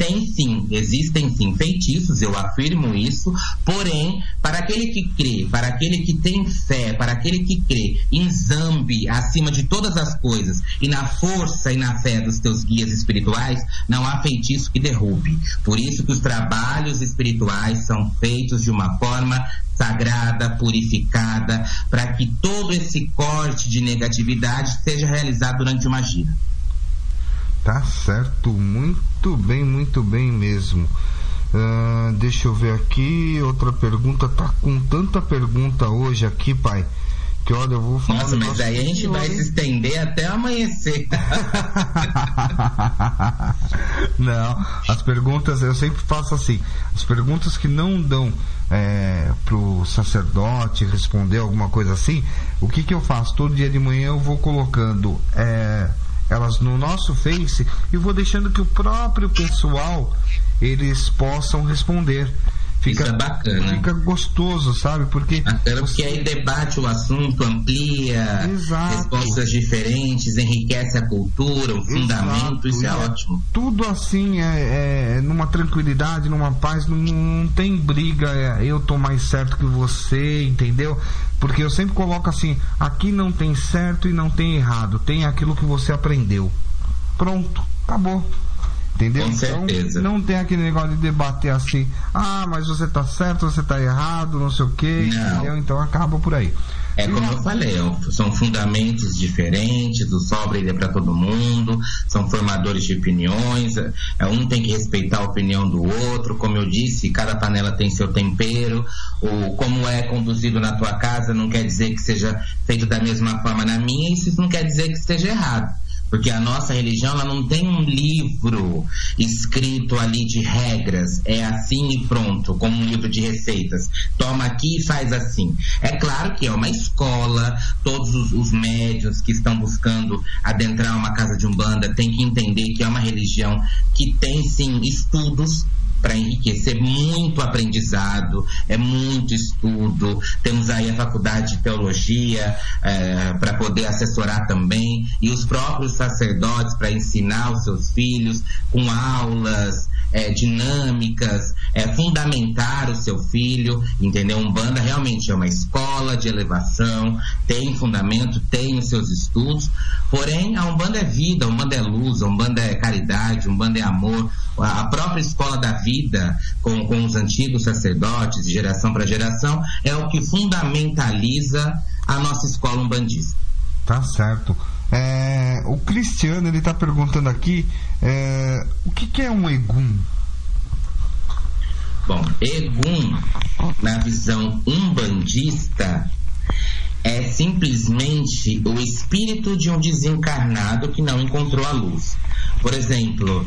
existem sim feitiços, eu afirmo isso, porém, para aquele que crê, para aquele que tem fé, para aquele que crê em Zambi, acima de todas as coisas, e na força e na fé dos teus guias espirituais, não há feitiço que derrube. Por isso que os trabalhos espirituais são feitos de uma forma sagrada, purificada, para que todo esse corte de negatividade seja realizado durante uma gira. Tá certo, muito bem mesmo. Deixa eu ver aqui, outra pergunta. Tá com tanta pergunta hoje aqui, pai, que olha, eu vou falar. Nossa, mas aí a gente vai se estender até amanhecer. Não, as perguntas, eu sempre faço assim, as perguntas que não dão pro sacerdote responder alguma coisa assim, o que eu faço? Todo dia de manhã eu vou colocando elas no nosso Face e vou deixando que o próprio pessoal eles possam responder. Isso é bacana. Fica gostoso, sabe? Porque aí debate o assunto, amplia. Exato. Respostas diferentes, enriquece a cultura, o fundamento. Exato. Isso é ótimo. Tudo assim numa tranquilidade, numa paz, não tem briga, eu tô mais certo que você, entendeu? Porque eu sempre coloco assim, aqui não tem certo e não tem errado, tem aquilo que você aprendeu. Pronto, acabou. Entendeu? Com certeza. Então, não tem aquele negócio de debater assim, mas você tá certo, você tá errado, não sei o quê, entendeu? Então acaba por aí. Como eu falei, são fundamentos diferentes, o sol brilha para todo mundo, são formadores de opiniões, um tem que respeitar a opinião do outro, como eu disse, cada panela tem seu tempero, como é conduzido na tua casa não quer dizer que seja feito da mesma forma na minha, isso não quer dizer que esteja errado. Porque a nossa religião, ela não tem um livro escrito ali de regras, é assim e pronto, como um livro de receitas. Toma aqui e faz assim. É claro que é uma escola, todos os médiuns que estão buscando adentrar uma casa de Umbanda têm que entender que é uma religião que tem, sim, estudos para enriquecer, muito aprendizado, muito estudo. Temos aí a faculdade de teologia para poder assessorar também, e os próprios sacerdotes para ensinar os seus filhos com aulas dinâmicas, fundamentar o seu filho, entendeu? Umbanda realmente é uma escola de elevação, tem fundamento, tem os seus estudos, porém a Umbanda é vida, a Umbanda é luz, a Umbanda é caridade, a Umbanda é amor. A própria escola da vida com os antigos sacerdotes, de geração para geração, é o que fundamentaliza a nossa escola umbandista. Tá certo. O Cristiano, ele tá perguntando aqui, o que é um Egum? Bom, Egum, na visão umbandista, é simplesmente o espírito de um desencarnado que não encontrou a luz. Por exemplo,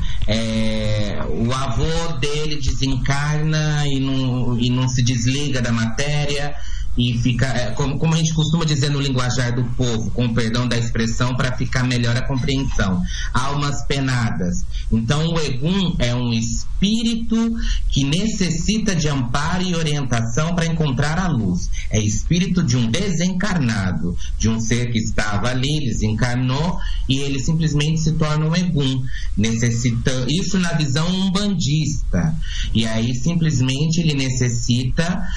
o avô dele desencarna e não se desliga da matéria e fica, como a gente costuma dizer no linguajar do povo, com o perdão da expressão, para ficar melhor a compreensão, almas penadas. Então o Egum é um espírito que necessita de amparo e orientação para encontrar a luz. É espírito de um desencarnado, de um ser que estava ali, desencarnou, e ele simplesmente se torna um Egum, necessita, isso na visão umbandista, e aí simplesmente ele necessita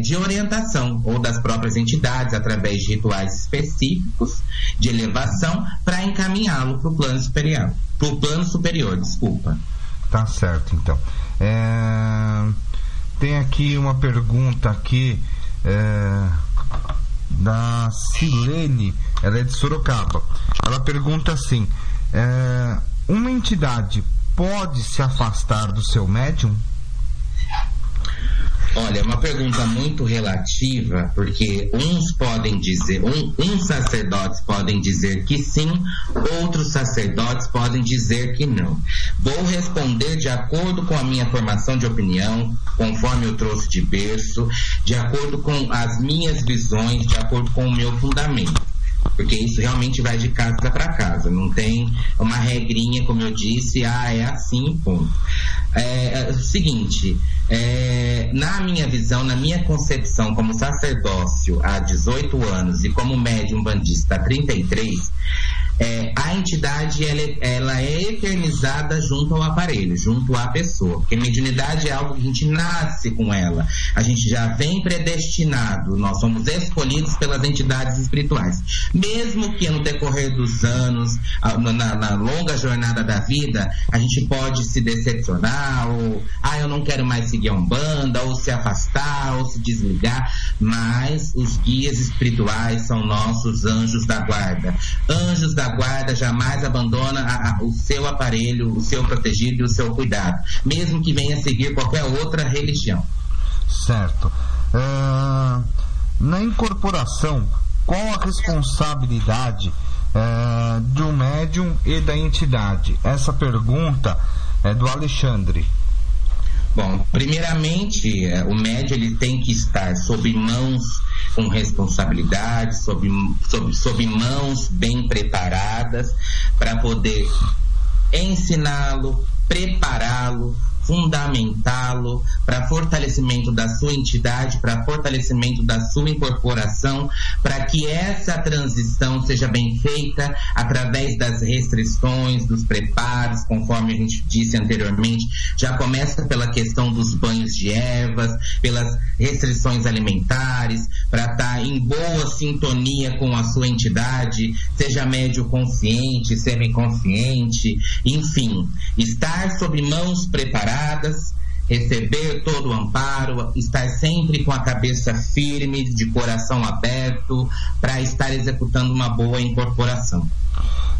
de orientação, ou das próprias entidades, através de rituais específicos de elevação, para encaminhá-lo para o plano superior, desculpa. Tá certo, então. Tem aqui uma pergunta aqui da Silene, ela é de Sorocaba. Ela pergunta assim: uma entidade pode se afastar do seu médium? Olha, é uma pergunta muito relativa, porque uns podem dizer, uns sacerdotes podem dizer que sim, outros sacerdotes podem dizer que não. Vou responder de acordo com a minha formação de opinião, conforme eu trouxe de berço, de acordo com as minhas visões, de acordo com o meu fundamento. Porque isso realmente vai de casa para casa, não tem uma regrinha, como eu disse, é assim, ponto. É o seguinte, na minha visão, na minha concepção como sacerdócio há 18 anos e como médium bandista há 33, a entidade ela é eternizada junto ao aparelho, junto à pessoa, porque mediunidade é algo que a gente nasce com ela, a gente já vem predestinado, nós somos escolhidos pelas entidades espirituais, mesmo que no decorrer dos anos, na longa jornada da vida, a gente pode se decepcionar, ou eu não quero mais seguir a Umbanda, ou se afastar, ou se desligar, mas os guias espirituais são nossos anjos da guarda. Anjos da guarda jamais abandona o seu aparelho, o seu protegido e o seu cuidado, mesmo que venha seguir qualquer outra religião. Certo. Na incorporação, qual a responsabilidade de um médium e da entidade? Essa pergunta é do Alexandre. Bom, primeiramente, o médium ele tem que estar sob mãos com responsabilidade, sob mãos bem preparadas para poder ensiná-lo, prepará-lo, fundamentá-lo para fortalecimento da sua entidade, para fortalecimento da sua incorporação, para que essa transição seja bem feita através das restrições, dos preparos, conforme a gente disse anteriormente. Já começa pela questão dos banhos de ervas, pelas restrições alimentares, para estar em boa sintonia com a sua entidade, seja médio consciente, semiconsciente, enfim, estar sob mãos preparadas, receber todo o amparo, estar sempre com a cabeça firme, de coração aberto, para estar executando uma boa incorporação.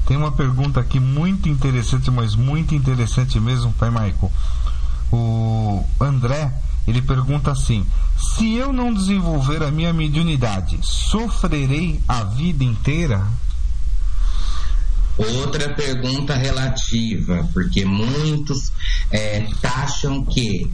Tem uma pergunta aqui muito interessante, mas muito interessante mesmo, Pai Maico. O André, ele pergunta assim: se eu não desenvolver a minha mediunidade, sofrerei a vida inteira? Outra pergunta relativa, porque muitos taxam que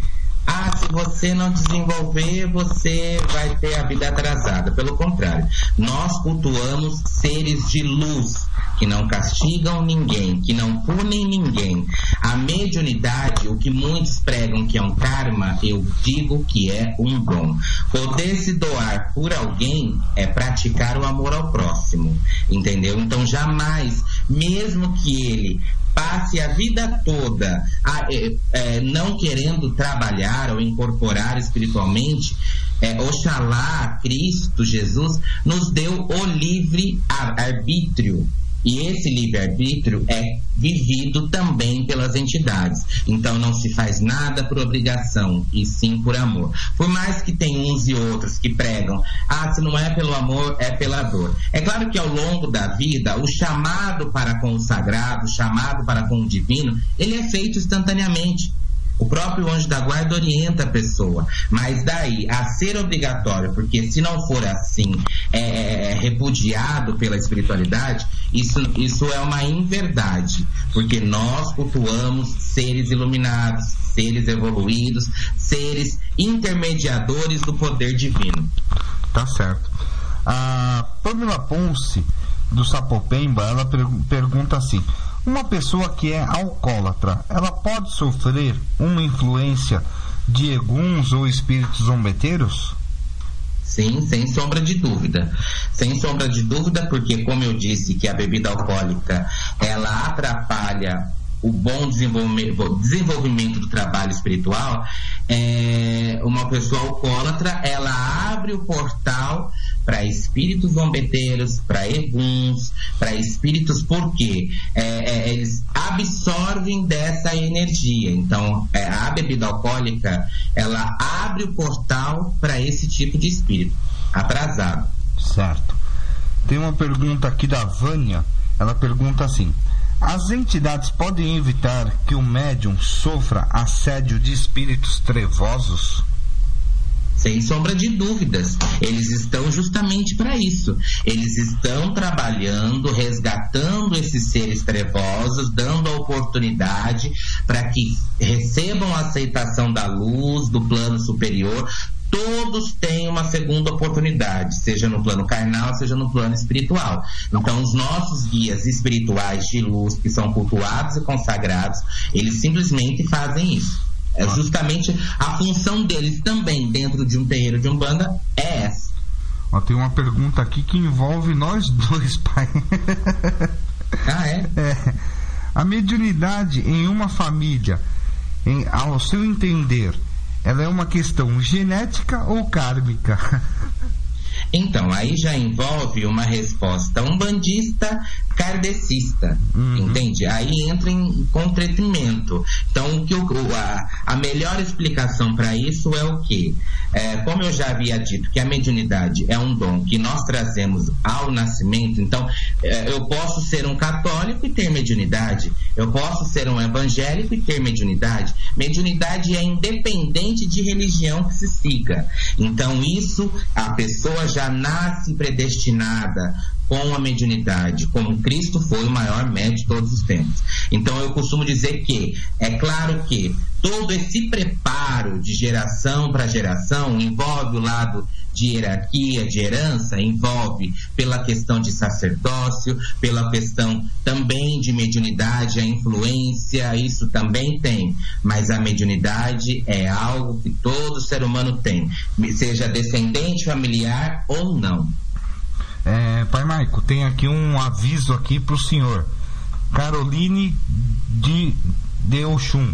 se você não desenvolver, você vai ter a vida atrasada. Pelo contrário, nós cultuamos seres de luz, que não castigam ninguém, que não punem ninguém. A mediunidade, o que muitos pregam que é um karma, eu digo que é um dom. Poder se doar por alguém é praticar o amor ao próximo, entendeu? Então jamais, mesmo que ele passe a vida toda não querendo trabalhar ou incorporar espiritualmente, Oxalá, Cristo, Jesus, nos deu o livre arbítrio. E esse livre-arbítrio é vivido também pelas entidades. Então não se faz nada por obrigação, e sim por amor. Por mais que tem uns e outros que pregam, se não é pelo amor, é pela dor. É claro que ao longo da vida, o chamado para com o sagrado, o chamado para com o divino, ele é feito instantaneamente. O próprio anjo da guarda orienta a pessoa, mas daí a ser obrigatório, porque se não for assim, repudiado pela espiritualidade, isso é uma inverdade, porque nós cultuamos seres iluminados, seres evoluídos, seres intermediadores do poder divino. Tá certo. A Pamela Ponce, do Sapopemba, ela pergunta assim: uma pessoa que é alcoólatra, ela pode sofrer uma influência de eguns ou espíritos zombeteiros? Sim, sem sombra de dúvida. Sem sombra de dúvida, porque, como eu disse, que a bebida alcoólica, ela atrapalha o bom desenvolvimento do trabalho espiritual. Uma uma pessoa alcoólatra, ela abre o portal para espíritos zombeteiros, para eguns, para espíritos, porque eles absorvem dessa energia. Então, a bebida alcoólica, ela abre o portal para esse tipo de espírito atrasado. Certo. Tem uma pergunta aqui da Vânia. Ela pergunta assim: as entidades podem evitar que o médium sofra assédio de espíritos trevosos? Sem sombra de dúvidas, eles estão justamente para isso. Eles estão trabalhando, resgatando esses seres trevosos, dando a oportunidade para que recebam a aceitação da luz, do plano superior. Todos têm uma segunda oportunidade, seja no plano carnal, seja no plano espiritual. Então, os nossos guias espirituais de luz, que são cultuados e consagrados, eles simplesmente fazem isso. É justamente a função deles também dentro de um terreiro de Umbanda é essa. Ó, tem uma pergunta aqui que envolve nós dois, pai. Ah, é? A mediunidade em uma família, ao seu entender, ela é uma questão genética ou kármica? Então, aí já envolve uma resposta umbandista, kardecista, entende? Aí entra em contradimento. Então, a melhor explicação para isso é o quê? Como eu já havia dito, que a mediunidade é um dom que nós trazemos ao nascimento. Então, eu posso ser um católico e ter mediunidade. Eu posso ser um evangélico e ter mediunidade. Mediunidade é independente de religião que se siga. Então, isso, a pessoa já nasce predestinada com a mediunidade, como Cristo foi o maior médium de todos os tempos. Então eu costumo dizer que, é claro que todo esse preparo de geração para geração envolve o lado de hierarquia, de herança, envolve pela questão de sacerdócio, pela questão também de mediunidade, a influência, isso também tem, mas a mediunidade é algo que todo ser humano tem, seja descendente familiar ou não. Pai Maico, tem aqui um aviso aqui para o senhor. Caroline de Oxum.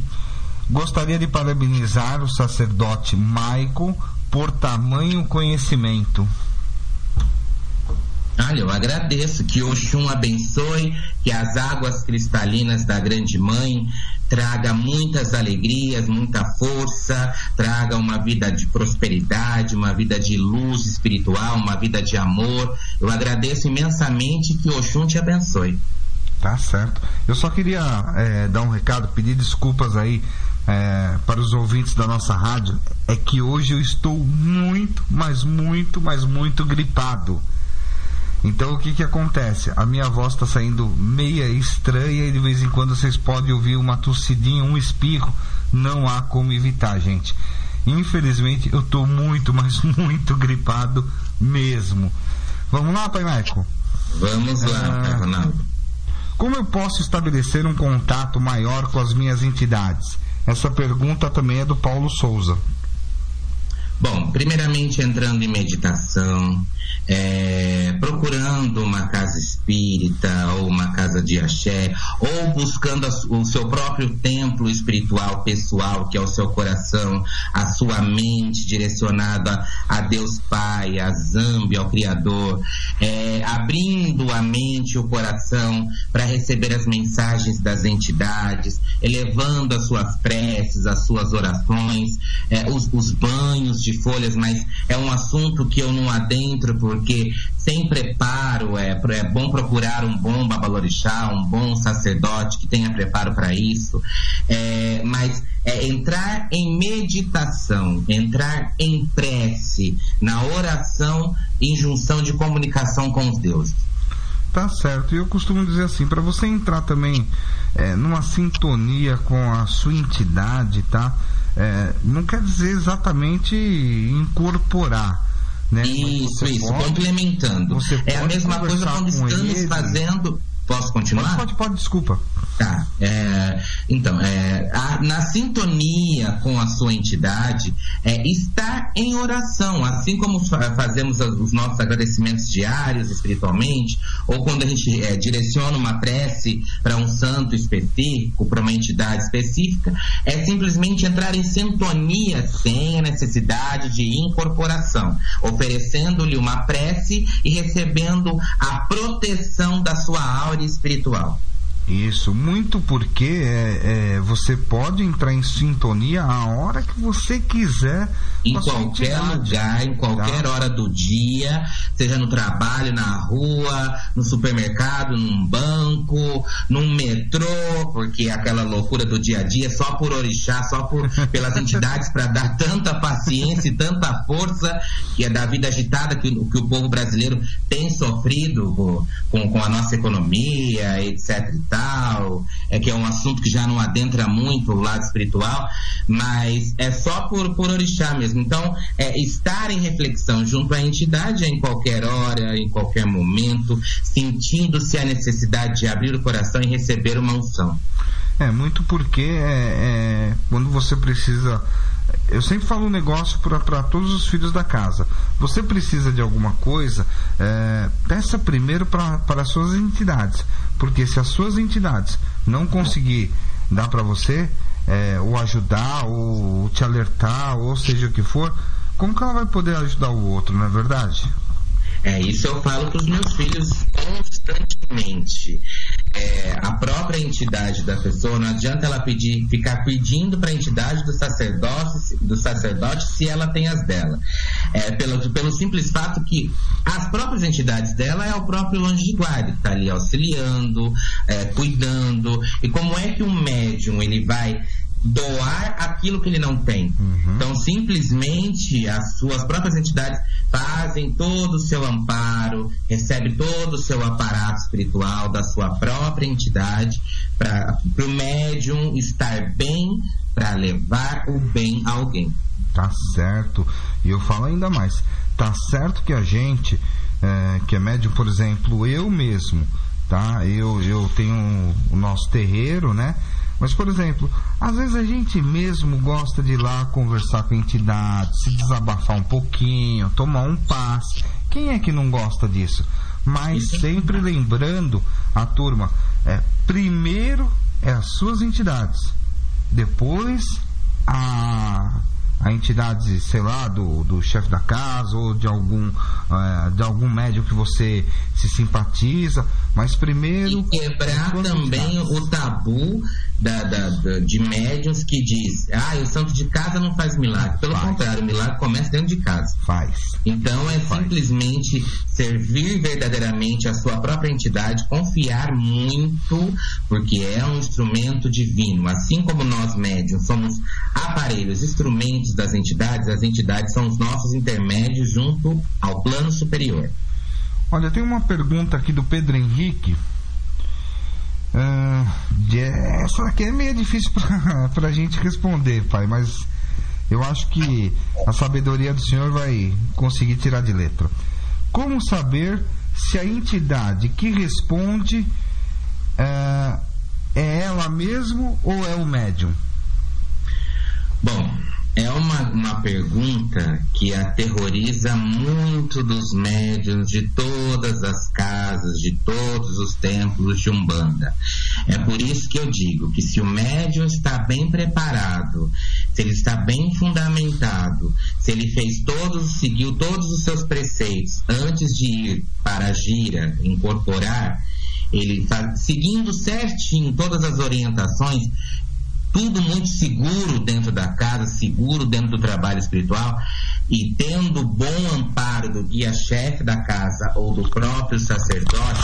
Gostaria de parabenizar o sacerdote Maico por tamanho conhecimento. Olha, eu agradeço, que Oxum abençoe, que as águas cristalinas da Grande Mãe traga muitas alegrias, muita força, traga uma vida de prosperidade, uma vida de luz espiritual, uma vida de amor. Eu agradeço imensamente, que Oxum te abençoe. Tá certo. Eu só queria dar um recado, pedir desculpas aí para os ouvintes da nossa rádio. É que hoje eu estou muito, mas muito gripado. Então o que acontece? A minha voz está saindo meia estranha e de vez em quando vocês podem ouvir uma tossidinha, um espirro. Não há como evitar, gente. Infelizmente eu estou muito, mas muito gripado mesmo. Vamos lá, Pai Maico? Vamos lá, Pai Ronaldo. Como eu posso estabelecer um contato maior com as minhas entidades? Essa pergunta também é do Paulo Souza. Bom, primeiramente entrando em meditação, procurando uma casa espírita ou uma casa de axé, ou buscando o seu próprio templo espiritual pessoal, que é o seu coração, a sua mente direcionada a Deus Pai, a Zambi, ao Criador, abrindo a mente e o coração para receber as mensagens das entidades, elevando as suas preces, as suas orações, os banhos de folhas, mas é um assunto que eu não adentro, porque sem preparo é bom procurar um bom babalorixá, um bom sacerdote que tenha preparo para isso, mas entrar em meditação, entrar em prece, na oração, em junção de comunicação com os deuses. Tá certo, e eu costumo dizer assim, para você entrar também numa sintonia com a sua entidade, tá? Não quer dizer exatamente incorporar, né? Isso, complementando. É a mesma coisa quando estamos fazendo. Posso continuar? Pode, desculpa. Tá. Então, na sintonia com a sua entidade, estar em oração, assim como fazemos os nossos agradecimentos diários espiritualmente, ou quando a gente direciona uma prece para um santo específico, para uma entidade específica, é simplesmente entrar em sintonia sem a necessidade de incorporação, oferecendo-lhe uma prece e recebendo a proteção da sua aura espiritual. Isso, muito porque você pode entrar em sintonia a hora que você quiser. Em qualquer lugar, em qualquer hora do dia, seja no trabalho, na rua, no supermercado, num banco, num metrô, porque aquela loucura do dia a dia, só por orixá, pelas entidades para dar tanta paciência e tanta força, que é da vida agitada que o povo brasileiro tem sofrido com a nossa economia, etc e tal, que é um assunto que já não adentra muito o lado espiritual, mas é só por orixá mesmo. Então, estar em reflexão junto à entidade em qualquer hora, em qualquer momento, sentindo-se a necessidade de abrir o coração e receber uma unção. Muito porque quando você precisa... Eu sempre falo um negócio para todos os filhos da casa. Você precisa de alguma coisa, peça primeiro para as suas entidades, porque se as suas entidades não conseguir dar para você, ou ajudar, ou te alertar, ou seja o que for, como que ela vai poder ajudar o outro, não é verdade? Isso eu falo para os meus filhos constantemente. A própria entidade da pessoa, não adianta ela ficar pedindo para a entidade do sacerdote se ela tem as dela. Pelo simples fato que as próprias entidades dela é o próprio anjo de guarda que está ali auxiliando, cuidando. E como é que um médium ele vai doar aquilo que ele não tem? Então, simplesmente as suas próprias entidades fazem todo o seu amparo, recebe todo o seu aparato espiritual da sua própria entidade para o médium estar bem, para levar o bem a alguém. Tá certo. E eu falo ainda mais, tá certo que a gente que é médium, por exemplo, eu mesmo, tá? Eu tenho o nosso terreiro, né? Mas, por exemplo, às vezes a gente mesmo gosta de ir lá conversar com a entidade, se desabafar um pouquinho, tomar um passe. Quem é que não gosta disso? Mas sempre lembrando a turma, primeiro as suas entidades, depois a entidade, sei lá, do chefe da casa ou de algum médium que você se simpatiza, mas primeiro... E quebrar também o tabu de médiuns que diz, o santo de casa não faz milagre. Pelo contrário, o milagre começa dentro de casa. Então simplesmente servir verdadeiramente a sua própria entidade, confiar muito, porque é um instrumento divino. Assim como nós médiuns somos aparelhos, instrumentos das entidades, as entidades são os nossos intermédios junto ao plano superior. Olha, tem uma pergunta aqui do Pedro Henrique. Essa aqui é meio difícil para a gente responder, pai, mas eu acho que a sabedoria do senhor vai conseguir tirar de letra. Como saber se a entidade que responde é ela mesmo ou é o médium? Bom, é uma pergunta que aterroriza muito dos médiuns de todas as casas, de todos os templos de Umbanda. É por isso que eu digo que se o médium está bem preparado, se ele está bem fundamentado, se ele seguiu todos os seus preceitos antes de ir para a gira, incorporar, ele está seguindo certinho todas as orientações, tudo muito seguro dentro da casa, seguro dentro do trabalho espiritual, e tendo bom amparo do guia-chefe da casa ou do próprio sacerdote,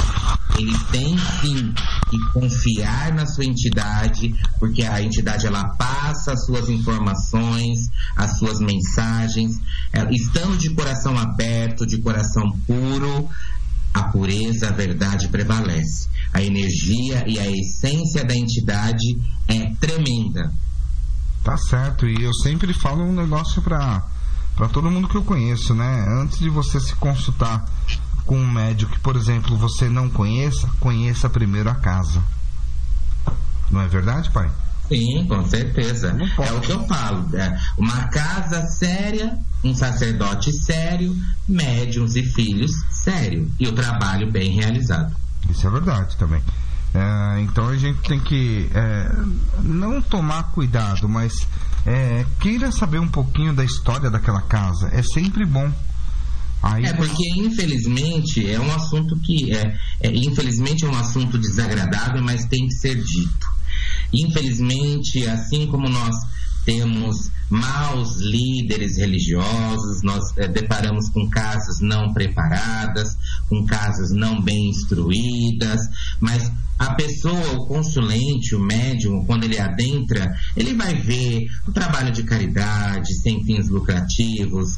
ele tem sim que confiar na sua entidade, porque a entidade ela passa as suas informações, as suas mensagens, estando de coração aberto, de coração puro, a pureza, a verdade prevalece. A energia e a essência da entidade é tremenda. Tá certo, e eu sempre falo um negócio para todo mundo que eu conheço, né? Antes de você se consultar com um médium que, por exemplo, você não conheça primeiro a casa. Não é verdade, pai? Sim, com certeza. É o que eu falo. Uma casa séria, um sacerdote sério, médiuns e filhos sério. E o trabalho bem realizado. Isso é verdade também. Então a gente tem que não tomar cuidado, mas queira saber um pouquinho da história daquela casa. É sempre bom. Porque infelizmente é um assunto que infelizmente é um assunto desagradável, mas tem que ser dito. Infelizmente, assim como nós temos maus líderes religiosos, nós deparamos com casas não preparadas, com casas não bem instruídas, mas a pessoa, o consulente, o médium, quando ele adentra, ele vai ver o trabalho de caridade sem fins lucrativos,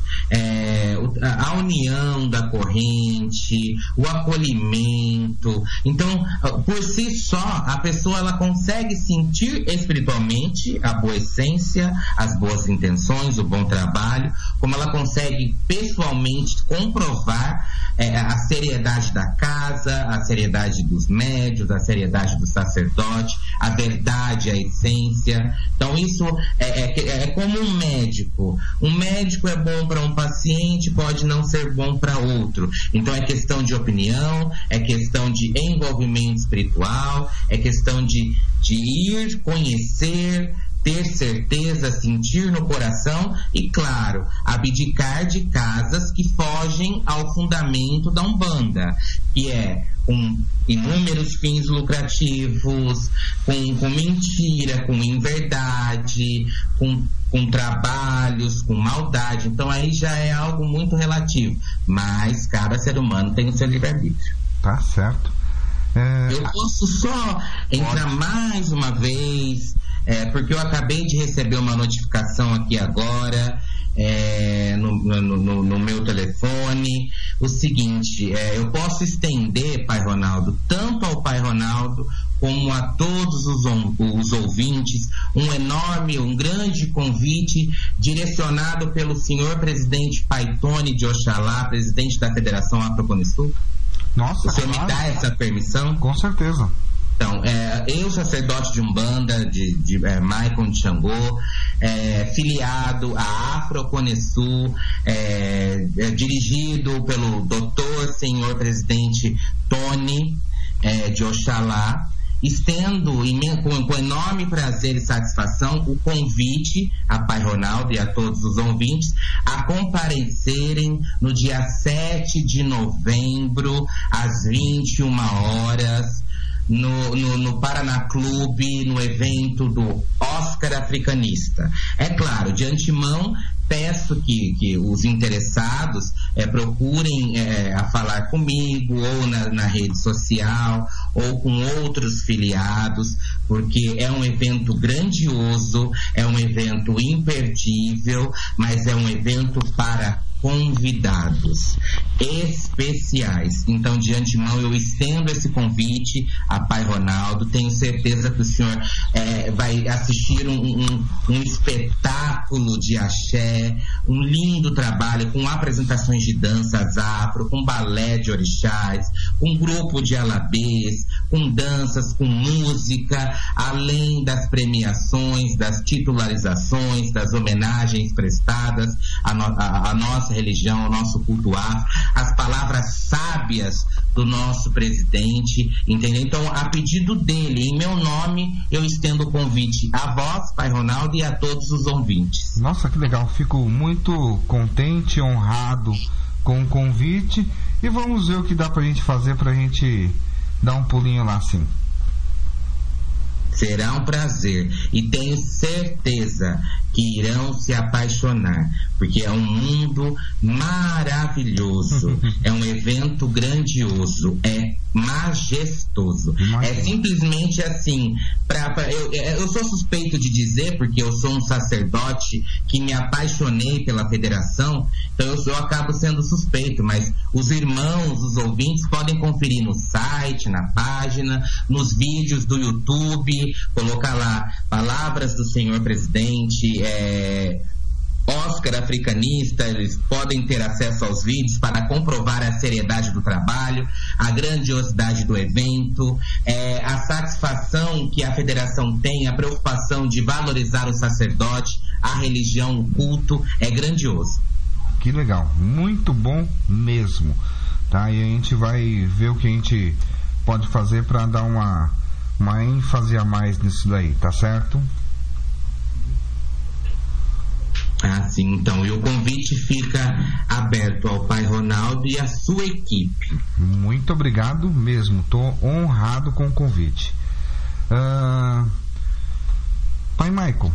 a união da corrente, o acolhimento. Então, por si só, a pessoa ela consegue sentir espiritualmente a boa essência, as boas intenções, o bom trabalho, como ela consegue pessoalmente comprovar a seriedade da casa, a seriedade dos médios, a seriedade do sacerdote, a verdade, a essência. Então isso é como um médico. Um médico é bom para um paciente, pode não ser bom para outro. Então é questão de opinião, é questão de envolvimento espiritual, é questão de ir, conhecer, ter certeza, sentir no coração e, claro, abdicar de casas que fogem ao fundamento da Umbanda, que é com inúmeros fins lucrativos, com mentira, com inverdade, com trabalhos, com maldade. Então aí já é algo muito relativo, mas cada ser humano tem o seu livre-arbítrio. Tá certo. Eu posso só entrar mais uma vez, porque eu acabei de receber uma notificação aqui agora no meu telefone. O seguinte, eu posso estender, Pai Ronaldo, tanto ao Pai Ronaldo como a todos os ouvintes, um grande convite direcionado pelo senhor presidente Paitone de Oxalá, presidente da Federação Afro-Cone-Sul. Nossa, o senhor me dá essa permissão? Com certeza. Então, eu, sacerdote de Umbanda, de Maicon de Xangô, filiado à Afro-Cone-Sul, dirigido pelo doutor senhor presidente Tony de Oxalá, estendo com enorme prazer e satisfação o convite a Pai Ronaldo e a todos os ouvintes a comparecerem no dia 7 de novembro, às 21 horas, no Paraná Clube, no evento do Oscar Africanista. É claro, de antemão, peço que os interessados procurem a falar comigo ou na rede social ou com outros filiados, porque é um evento grandioso, é um evento imperdível, mas é um evento para convidados especiais. Então, de antemão, eu estendo esse convite a Pai Ronaldo. Tenho certeza que o senhor vai assistir um espetáculo de axé, um lindo trabalho com apresentações de danças afro, com balé de orixás, com grupo de alabês, com danças, com música, além das premiações, das titularizações, das homenagens prestadas à nossa religião, ao nosso culto afro, as palavras sábias do nosso presidente, entendeu? Então, a pedido dele, em meu nome, eu estendo o convite a vós, Pai Ronaldo, e a todos os ouvintes. Nossa, que legal, fico muito contente, honrado com o convite, e vamos ver o que dá pra gente fazer pra gente dar um pulinho lá, sim. Será um prazer e tenho certeza que irão se apaixonar, porque é um mundo maravilhoso, é um evento grandioso, é majestoso. É simplesmente assim, eu sou suspeito de dizer, porque eu sou um sacerdote que me apaixonei pela federação, então eu acabo sendo suspeito, mas os irmãos, os ouvintes podem conferir no site, na página, nos vídeos do YouTube, colocar lá Palavras do Senhor Presidente, Oscar africanista, eles podem ter acesso aos vídeos para comprovar a seriedade do trabalho, a grandiosidade do evento, a satisfação que a federação tem, a preocupação de valorizar o sacerdote, a religião, o culto, é grandioso. Que legal, muito bom mesmo, tá? E a gente vai ver o que a gente pode fazer para dar uma ênfase a mais nisso daí, tá certo? Ah, sim, então, e o convite fica aberto ao Pai Ronaldo e à sua equipe. Muito obrigado mesmo, estou honrado com o convite. Pai Michael,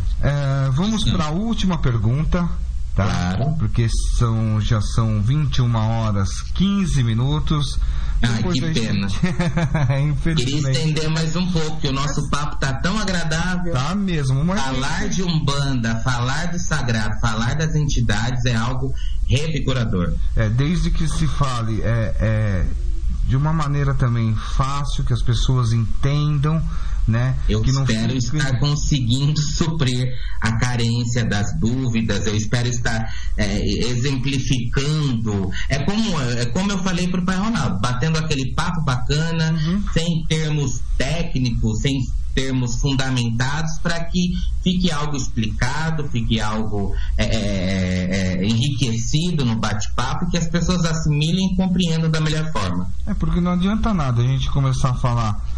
vamos para a última pergunta, tá? Claro. Porque já são 21h15. Que pena. Queria estender mais um pouco, porque o nosso papo tá tão agradável. Tá mesmo. Mas falar de Umbanda, falar do sagrado, falar das entidades é algo revigorador. Desde que se fale de uma maneira também fácil, que as pessoas entendam, né? Eu espero estar conseguindo suprir a carência das dúvidas, eu espero estar exemplificando. É como eu falei para o Pai Ronaldo, batendo aquele papo bacana, sem termos técnicos, sem termos fundamentados, para que fique algo explicado, fique algo enriquecido no bate-papo, que as pessoas assimilem e compreendam da melhor forma. Porque não adianta nada a gente começar a falar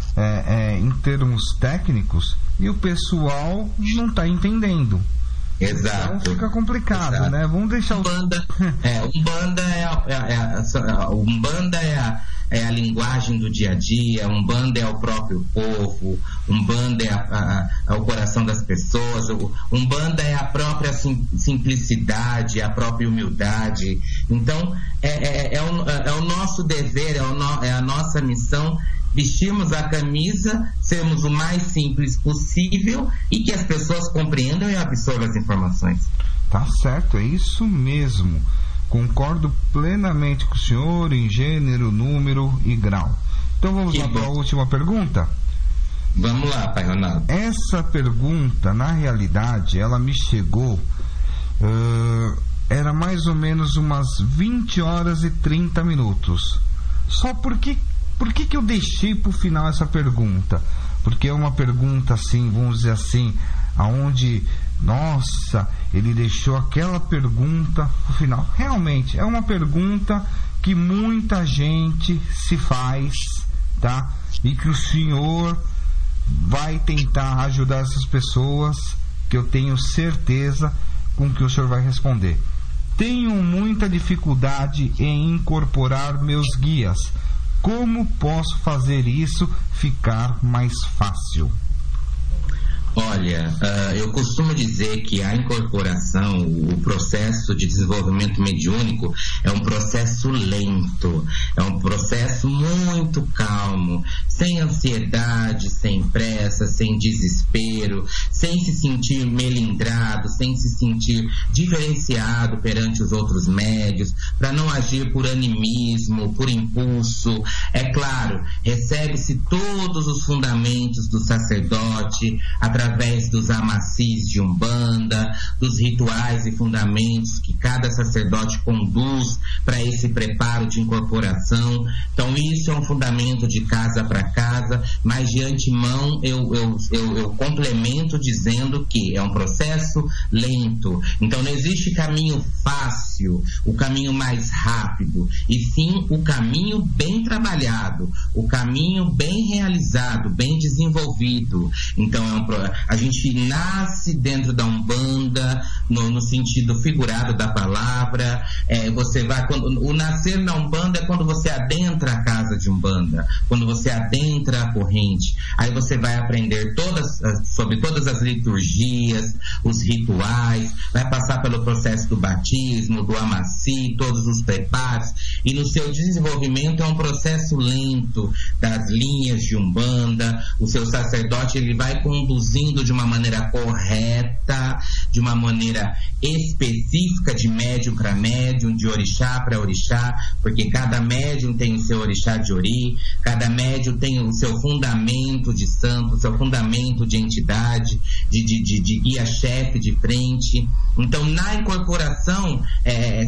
em termos técnicos e o pessoal não está entendendo. Exato. Então fica complicado, exato, né? Vamos deixar Umbanda é a linguagem do dia a dia, Umbanda é o próprio povo, Umbanda é o coração das pessoas, Umbanda é a própria simplicidade, a própria humildade. Então é o nosso dever, é a nossa missão vestirmos a camisa, sermos o mais simples possível e que as pessoas compreendam e absorvam as informações. Tá certo, é isso mesmo. Concordo plenamente com o senhor em gênero, número e grau. Então vamos lá para a última pergunta? Vamos lá, Pai Ronaldo. Essa pergunta, na realidade, ela me chegou, era mais ou menos umas 20h30. Só porque... Por que eu deixei para o final essa pergunta? Porque é uma pergunta assim, vamos dizer assim, aonde, nossa, ele deixou aquela pergunta para o final. Realmente, é uma pergunta que muita gente se faz, tá? E que o senhor vai tentar ajudar essas pessoas, que eu tenho certeza com que o senhor vai responder. Tenho muita dificuldade em incorporar meus guias. Como posso fazer isso ficar mais fácil? Olha, eu costumo dizer que a incorporação, o processo de desenvolvimento mediúnico é um processo lento, é um processo muito calmo, sem ansiedade, sem pressa, sem desespero, sem se sentir melindrado, sem se sentir diferenciado perante os outros médios, para não agir por animismo, por impulso. É claro, recebe-se todos os fundamentos do sacerdote, através dos amacis de Umbanda, dos rituais e fundamentos que cada sacerdote conduz para esse preparo de incorporação. Então isso é um fundamento de casa para casa, mas de antemão eu complemento dizendo que é um processo lento. Então não existe caminho fácil, o caminho mais rápido, e sim o caminho bem trabalhado, o caminho bem realizado, bem desenvolvido. Então a gente nasce dentro da Umbanda, no sentido figurado da palavra. O nascer na Umbanda é quando você adentra a casa de Umbanda, quando você adentra a corrente. Aí você vai aprender sobre todas as liturgias, os rituais, vai passar pelo processo do batismo, do amaci, todos os preparos, e no seu desenvolvimento é um processo lento das linhas de Umbanda. O seu sacerdote ele vai conduzindo conduzindo de uma maneira correta, de uma maneira específica, de médium para médium, de orixá para orixá, porque cada médium tem o seu orixá de ori, cada médium tem o seu fundamento de santo, o seu fundamento de entidade, de guia-chefe de frente. Então, na incorporação,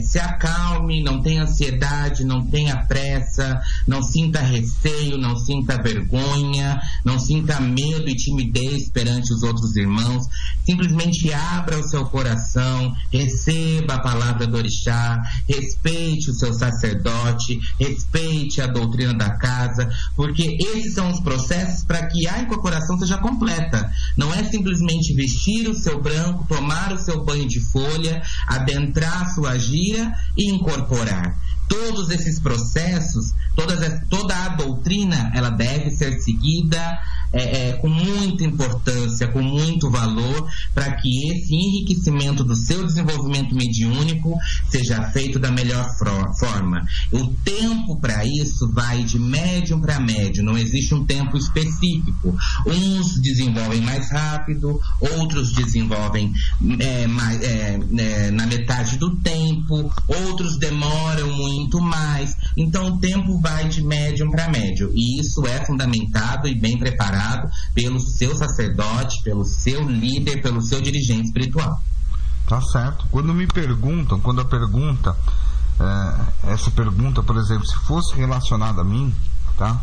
se acalme, não tenha ansiedade, não tenha pressa, não sinta receio, não sinta vergonha, não sinta medo e timidez perante os outros irmãos. Simplesmente abra o seu coração, receba a palavra do orixá, respeite o seu sacerdote, respeite a doutrina da casa, porque esses são os processos para que a incorporação seja completa. Não é simplesmente vestir o seu branco, tomar o seu banho de folha, adentrar a sua gira e incorporar. Todos esses processos, toda a doutrina, ela deve ser seguida com muita importância, com muito valor, para que esse enriquecimento do seu desenvolvimento mediúnico seja feito da melhor forma. O tempo para isso vai de médium para médium, não existe um tempo específico. Uns desenvolvem mais rápido, outros desenvolvem na metade do tempo, outros demoram muito mais. Então o tempo vai de médium para médium, e isso é fundamentado e bem preparado pelo seu sacerdote, pelo seu líder, pelo seu dirigente espiritual. Tá certo. Quando me perguntam, essa pergunta, por exemplo, se fosse relacionada a mim, tá?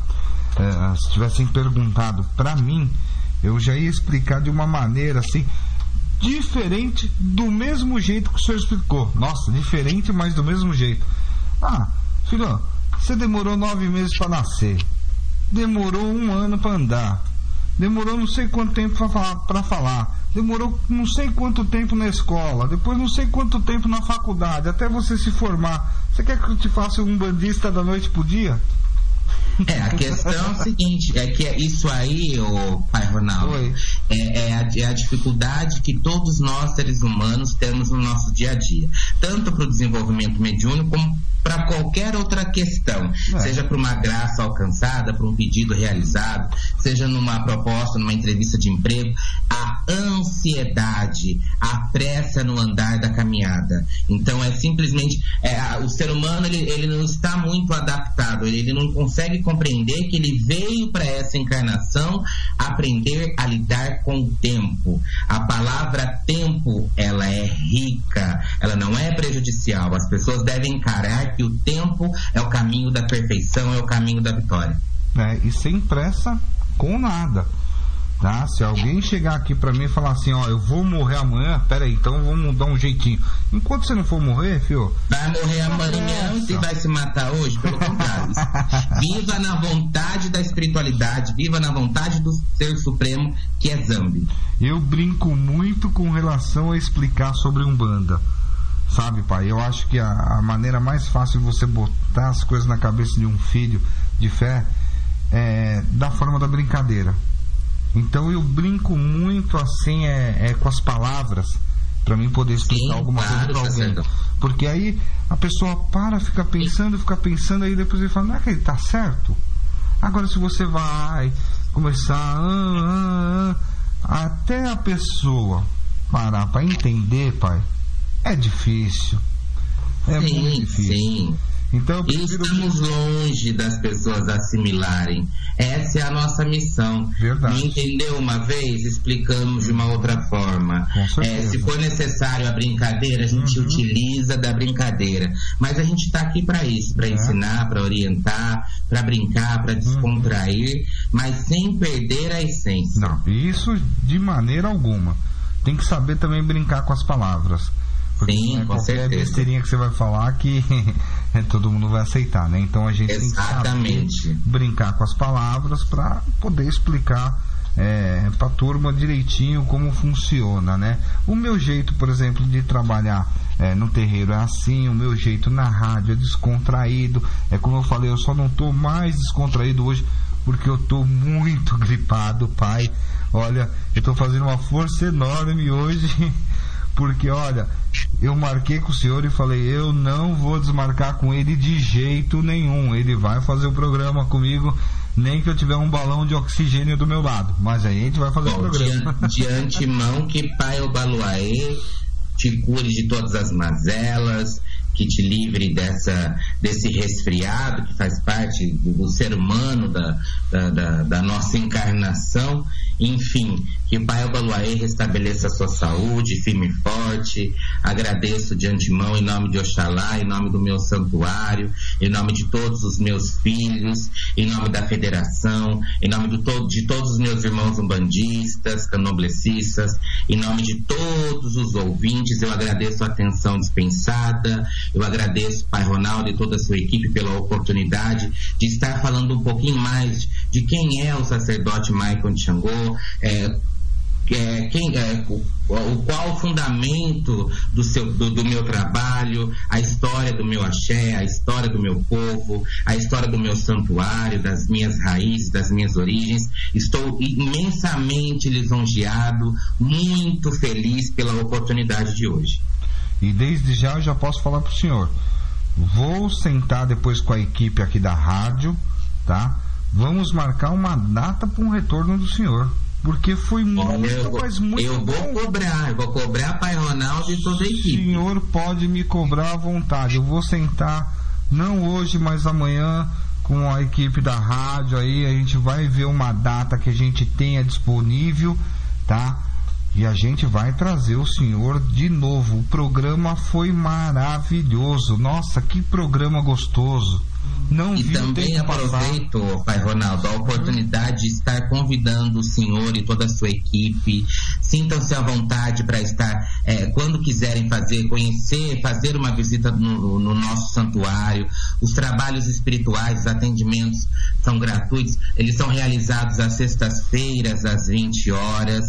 Se tivessem perguntado para mim, eu já ia explicar de uma maneira assim, diferente, do mesmo jeito que o senhor explicou. Nossa, diferente, mas do mesmo jeito. Filho, você demorou 9 meses para nascer, demorou 1 ano para andar, demorou não sei quanto tempo para falar, demorou não sei quanto tempo na escola, depois não sei quanto tempo na faculdade, até você se formar. Você quer que eu te faça um bandista da noite pro dia? A questão é o seguinte, é que isso aí, ô pai Ronaldo, é a dificuldade que todos nós, seres humanos, temos no nosso dia a dia, tanto para o desenvolvimento mediúnico como para qualquer outra questão, seja para uma graça alcançada, para um pedido realizado, seja numa proposta, numa entrevista de emprego. A ansiedade, a pressa no andar da caminhada. Então é simplesmente o ser humano, ele não está muito adaptado, ele não consegue compreender que ele veio para essa encarnação aprender a lidar com o tempo. A palavra tempo, ela é rica, ela não é prejudicial. As pessoas devem encarar que o tempo é o caminho da perfeição, é o caminho da vitória. E sem pressa com nada, tá? Se alguém chegar aqui pra mim e falar assim, eu vou morrer amanhã, peraí, então vamos dar um jeitinho. Enquanto você não for morrer, filho, vai morrer amanhã e vai se matar hoje? Pelo contrário. Viva na vontade da espiritualidade, viva na vontade do Ser Supremo, que é Zambi. Eu brinco muito com relação a explicar sobre Umbanda, sabe, pai? Eu acho que a maneira mais fácil de você botar as coisas na cabeça de um filho de fé é da forma da brincadeira. Então eu brinco muito assim, com as palavras, para mim poder explicar alguma coisa para alguém. Porque aí a pessoa fica pensando, aí depois ele fala, não é que ele tá certo? Agora se você vai começar até a pessoa parar para entender, pai, é difícil. Muito difícil. Sim. Então, estamos longe das pessoas assimilarem. Essa é a nossa missão. Verdade. Me entendeu uma vez? Explicamos de uma outra forma. Se for necessário a brincadeira, a gente utiliza da brincadeira. Mas a gente está aqui para isso, para ensinar, para orientar, para brincar, para descontrair, mas sem perder a essência. Não, isso de maneira alguma. Tem que saber também brincar com as palavras. Porque sim, com certeza. Besteirinha que você vai falar que todo mundo vai aceitar, né? Então a gente tem que saber brincar com as palavras para poder explicar para a turma direitinho como funciona, né? O meu jeito, por exemplo, de trabalhar no terreiro é assim, o meu jeito na rádio é descontraído. Como eu falei, eu só não estou mais descontraído hoje porque eu estou muito gripado, pai. Olha, eu estou fazendo uma força enorme hoje. Porque, olha, eu marquei com o senhor e falei, eu não vou desmarcar com ele de jeito nenhum. Ele vai fazer o programa comigo nem que eu tiver um balão de oxigênio do meu lado. Mas aí a gente vai fazer o programa. De antemão, que Pai Obaluaê te cure de todas as mazelas, que te livre desse resfriado que faz parte do ser humano, da nossa encarnação. Enfim, que Pai Obaluaê restabeleça a sua saúde firme e forte. Agradeço de antemão em nome de Oxalá, em nome do meu santuário, em nome de todos os meus filhos, em nome da federação, em nome de todos os meus irmãos umbandistas, candomblecistas, em nome de todos os ouvintes. Eu agradeço a atenção dispensada. Eu agradeço, Pai Ronaldo, e toda a sua equipe pela oportunidade de estar falando um pouquinho mais de quem é o sacerdote Michael de Xangô, qual o fundamento do meu trabalho, a história do meu axé, a história do meu povo, a história do meu santuário, das minhas raízes, das minhas origens. Estou imensamente lisonjeado, muito feliz pela oportunidade de hoje. E desde já eu já posso falar para o senhor, vou sentar depois com a equipe aqui da rádio, tá? Vamos marcar uma data para um retorno do senhor, porque foi muito, mas muito eu bom. vou cobrar Pai Ronaldo e toda a equipe. O senhor pode me cobrar à vontade. Eu vou sentar, não hoje, mas amanhã, com a equipe da rádio aí, a gente vai ver uma data que a gente tenha disponível, tá? E a gente vai trazer o senhor de novo. O programa foi maravilhoso. Nossa, que programa gostoso. E também aproveito, Pai Ronaldo, a oportunidade de estar convidando o senhor e toda a sua equipe. Sintam-se à vontade para estar, quando quiserem fazer uma visita no nosso santuário. Os trabalhos espirituais, os atendimentos são gratuitos. Eles são realizados às sextas-feiras, às 20 horas.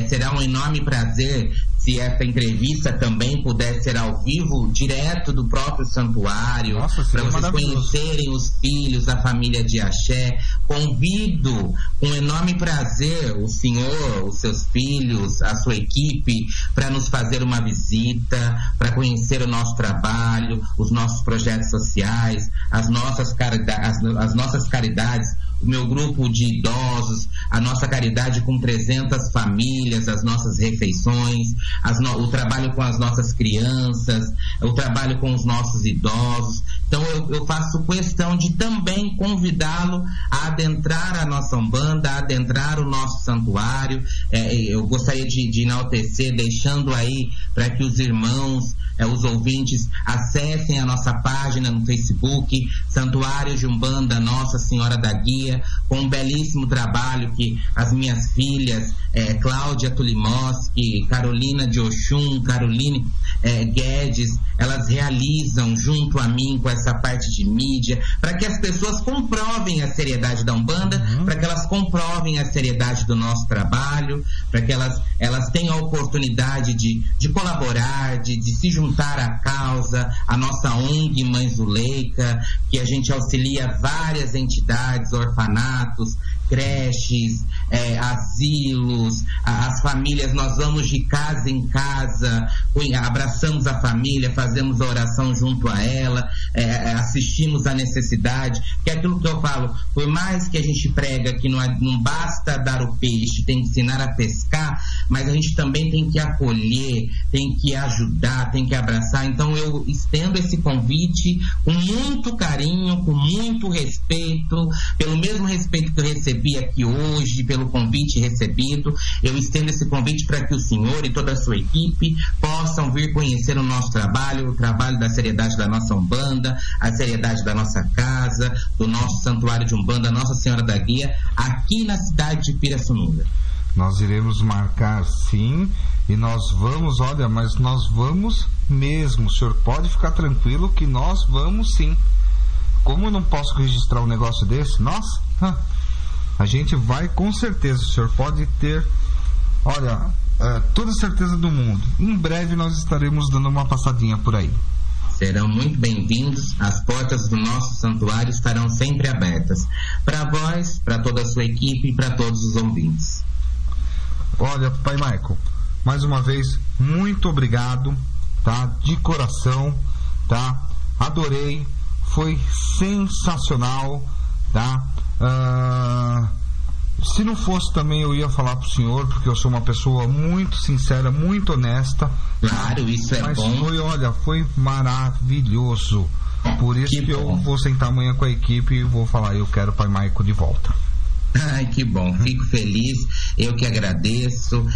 Será um enorme prazer se essa entrevista também puder ser ao vivo, direto do próprio santuário, para vocês conhecerem os filhos, a família de Axé. Convido com enorme prazer o senhor, os seus filhos, a sua equipe, para nos fazer uma visita, para conhecer o nosso trabalho, os nossos projetos sociais, as nossas caridades, o meu grupo de idosos, a nossa caridade com 300 famílias, as nossas refeições, o trabalho com as nossas crianças, o trabalho com os nossos idosos. Então eu faço questão de também convidá-lo a adentrar a nossa Umbanda, a adentrar o nosso santuário. Eu gostaria de enaltecer, deixando aí para que os irmãos, os ouvintes, acessem a nossa página no Facebook, Santuário de Umbanda Nossa Senhora da Guia, com um belíssimo trabalho que as minhas filhas, Cláudia Tulimoski, Carolina de Oxum, Caroline Guedes, elas realizam junto a mim com essa parte de mídia, para que as pessoas comprovem a seriedade da Umbanda, para que elas comprovem a seriedade do nosso trabalho, para que elas tenham a oportunidade de colaborar, de se juntar à causa, a nossa ONG Mãe Zuleika, que a gente auxilia várias entidades, orfanatos, creches, asilos, as famílias. Nós vamos de casa em casa, abraçamos a família, fazemos a oração junto a ela, assistimos à necessidade, que é aquilo que eu falo, por mais que a gente prega que não basta dar o peixe, tem que ensinar a pescar, mas a gente também tem que acolher, tem que ajudar, tem que abraçar. Então eu estendo esse convite com muito carinho, com muito respeito, pelo mesmo respeito que eu recebi aqui hoje, pelo convite recebido. Eu estendo esse convite para que o senhor e toda a sua equipe possam vir conhecer o nosso trabalho, o trabalho da seriedade da nossa Umbanda, a seriedade da nossa casa, do nosso santuário de Umbanda Nossa Senhora da Guia, aqui na cidade de Pirassununga. Nós iremos marcar, sim, e nós vamos, mas nós vamos mesmo. O senhor pode ficar tranquilo que nós vamos, sim. Como eu não posso registrar um negócio desse, nossa, a gente vai com certeza. O senhor pode ter, toda certeza do mundo. Em breve nós estaremos dando uma passadinha por aí. Serão muito bem-vindos. As portas do nosso santuário estarão sempre abertas para vós, para toda a sua equipe e para todos os ouvintes. Olha, Pai Michael, mais uma vez, muito obrigado, tá? De coração, tá? Adorei, foi sensacional, tá? Se não fosse também, eu ia falar pro senhor, porque eu sou uma pessoa muito sincera, muito honesta. Claro, isso é bom. Mas foi maravilhoso. Por isso que eu vou sentar amanhã com a equipe e vou falar, eu quero o Pai Maico de volta. Ai, que bom, fico feliz, eu que agradeço,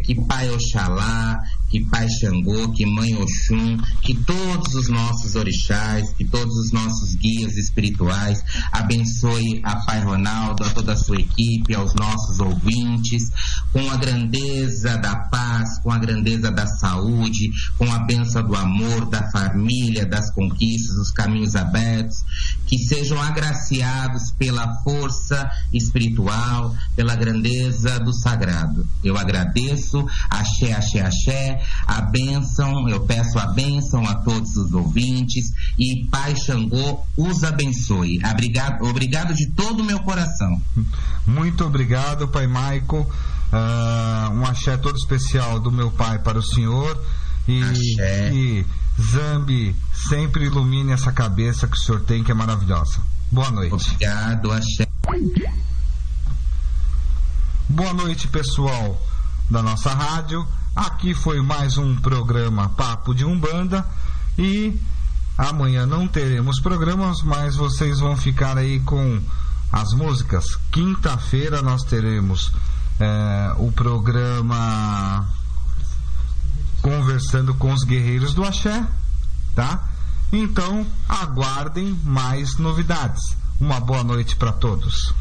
que Pai Oxalá, que Pai Xangô, que Mãe Oxum, que todos os nossos orixás, que todos os nossos guias espirituais abençoe a Pai Ronaldo, a toda a sua equipe, aos nossos ouvintes, com a grandeza da paz, com a grandeza da saúde, com a bênção do amor, da família, das conquistas, dos caminhos abertos, que sejam agraciados pela força espiritual, pela grandeza do sagrado. Eu agradeço, axé, axé, axé, a bênção, eu peço a bênção a todos os ouvintes e Pai Xangô os abençoe. Obrigado de todo o meu coração. Muito obrigado, Pai Maico. Um axé todo especial do meu pai para o senhor e Zambi sempre ilumine essa cabeça que o senhor tem, que é maravilhosa. Boa noite. Obrigado, axé. Boa noite, pessoal da nossa rádio. Aqui foi mais um programa Papo de Umbanda e amanhã não teremos programas, mas vocês vão ficar aí com as músicas. Quinta-feira nós teremos o programa Conversando com os Guerreiros do Axé, tá? Então aguardem mais novidades. Uma boa noite para todos.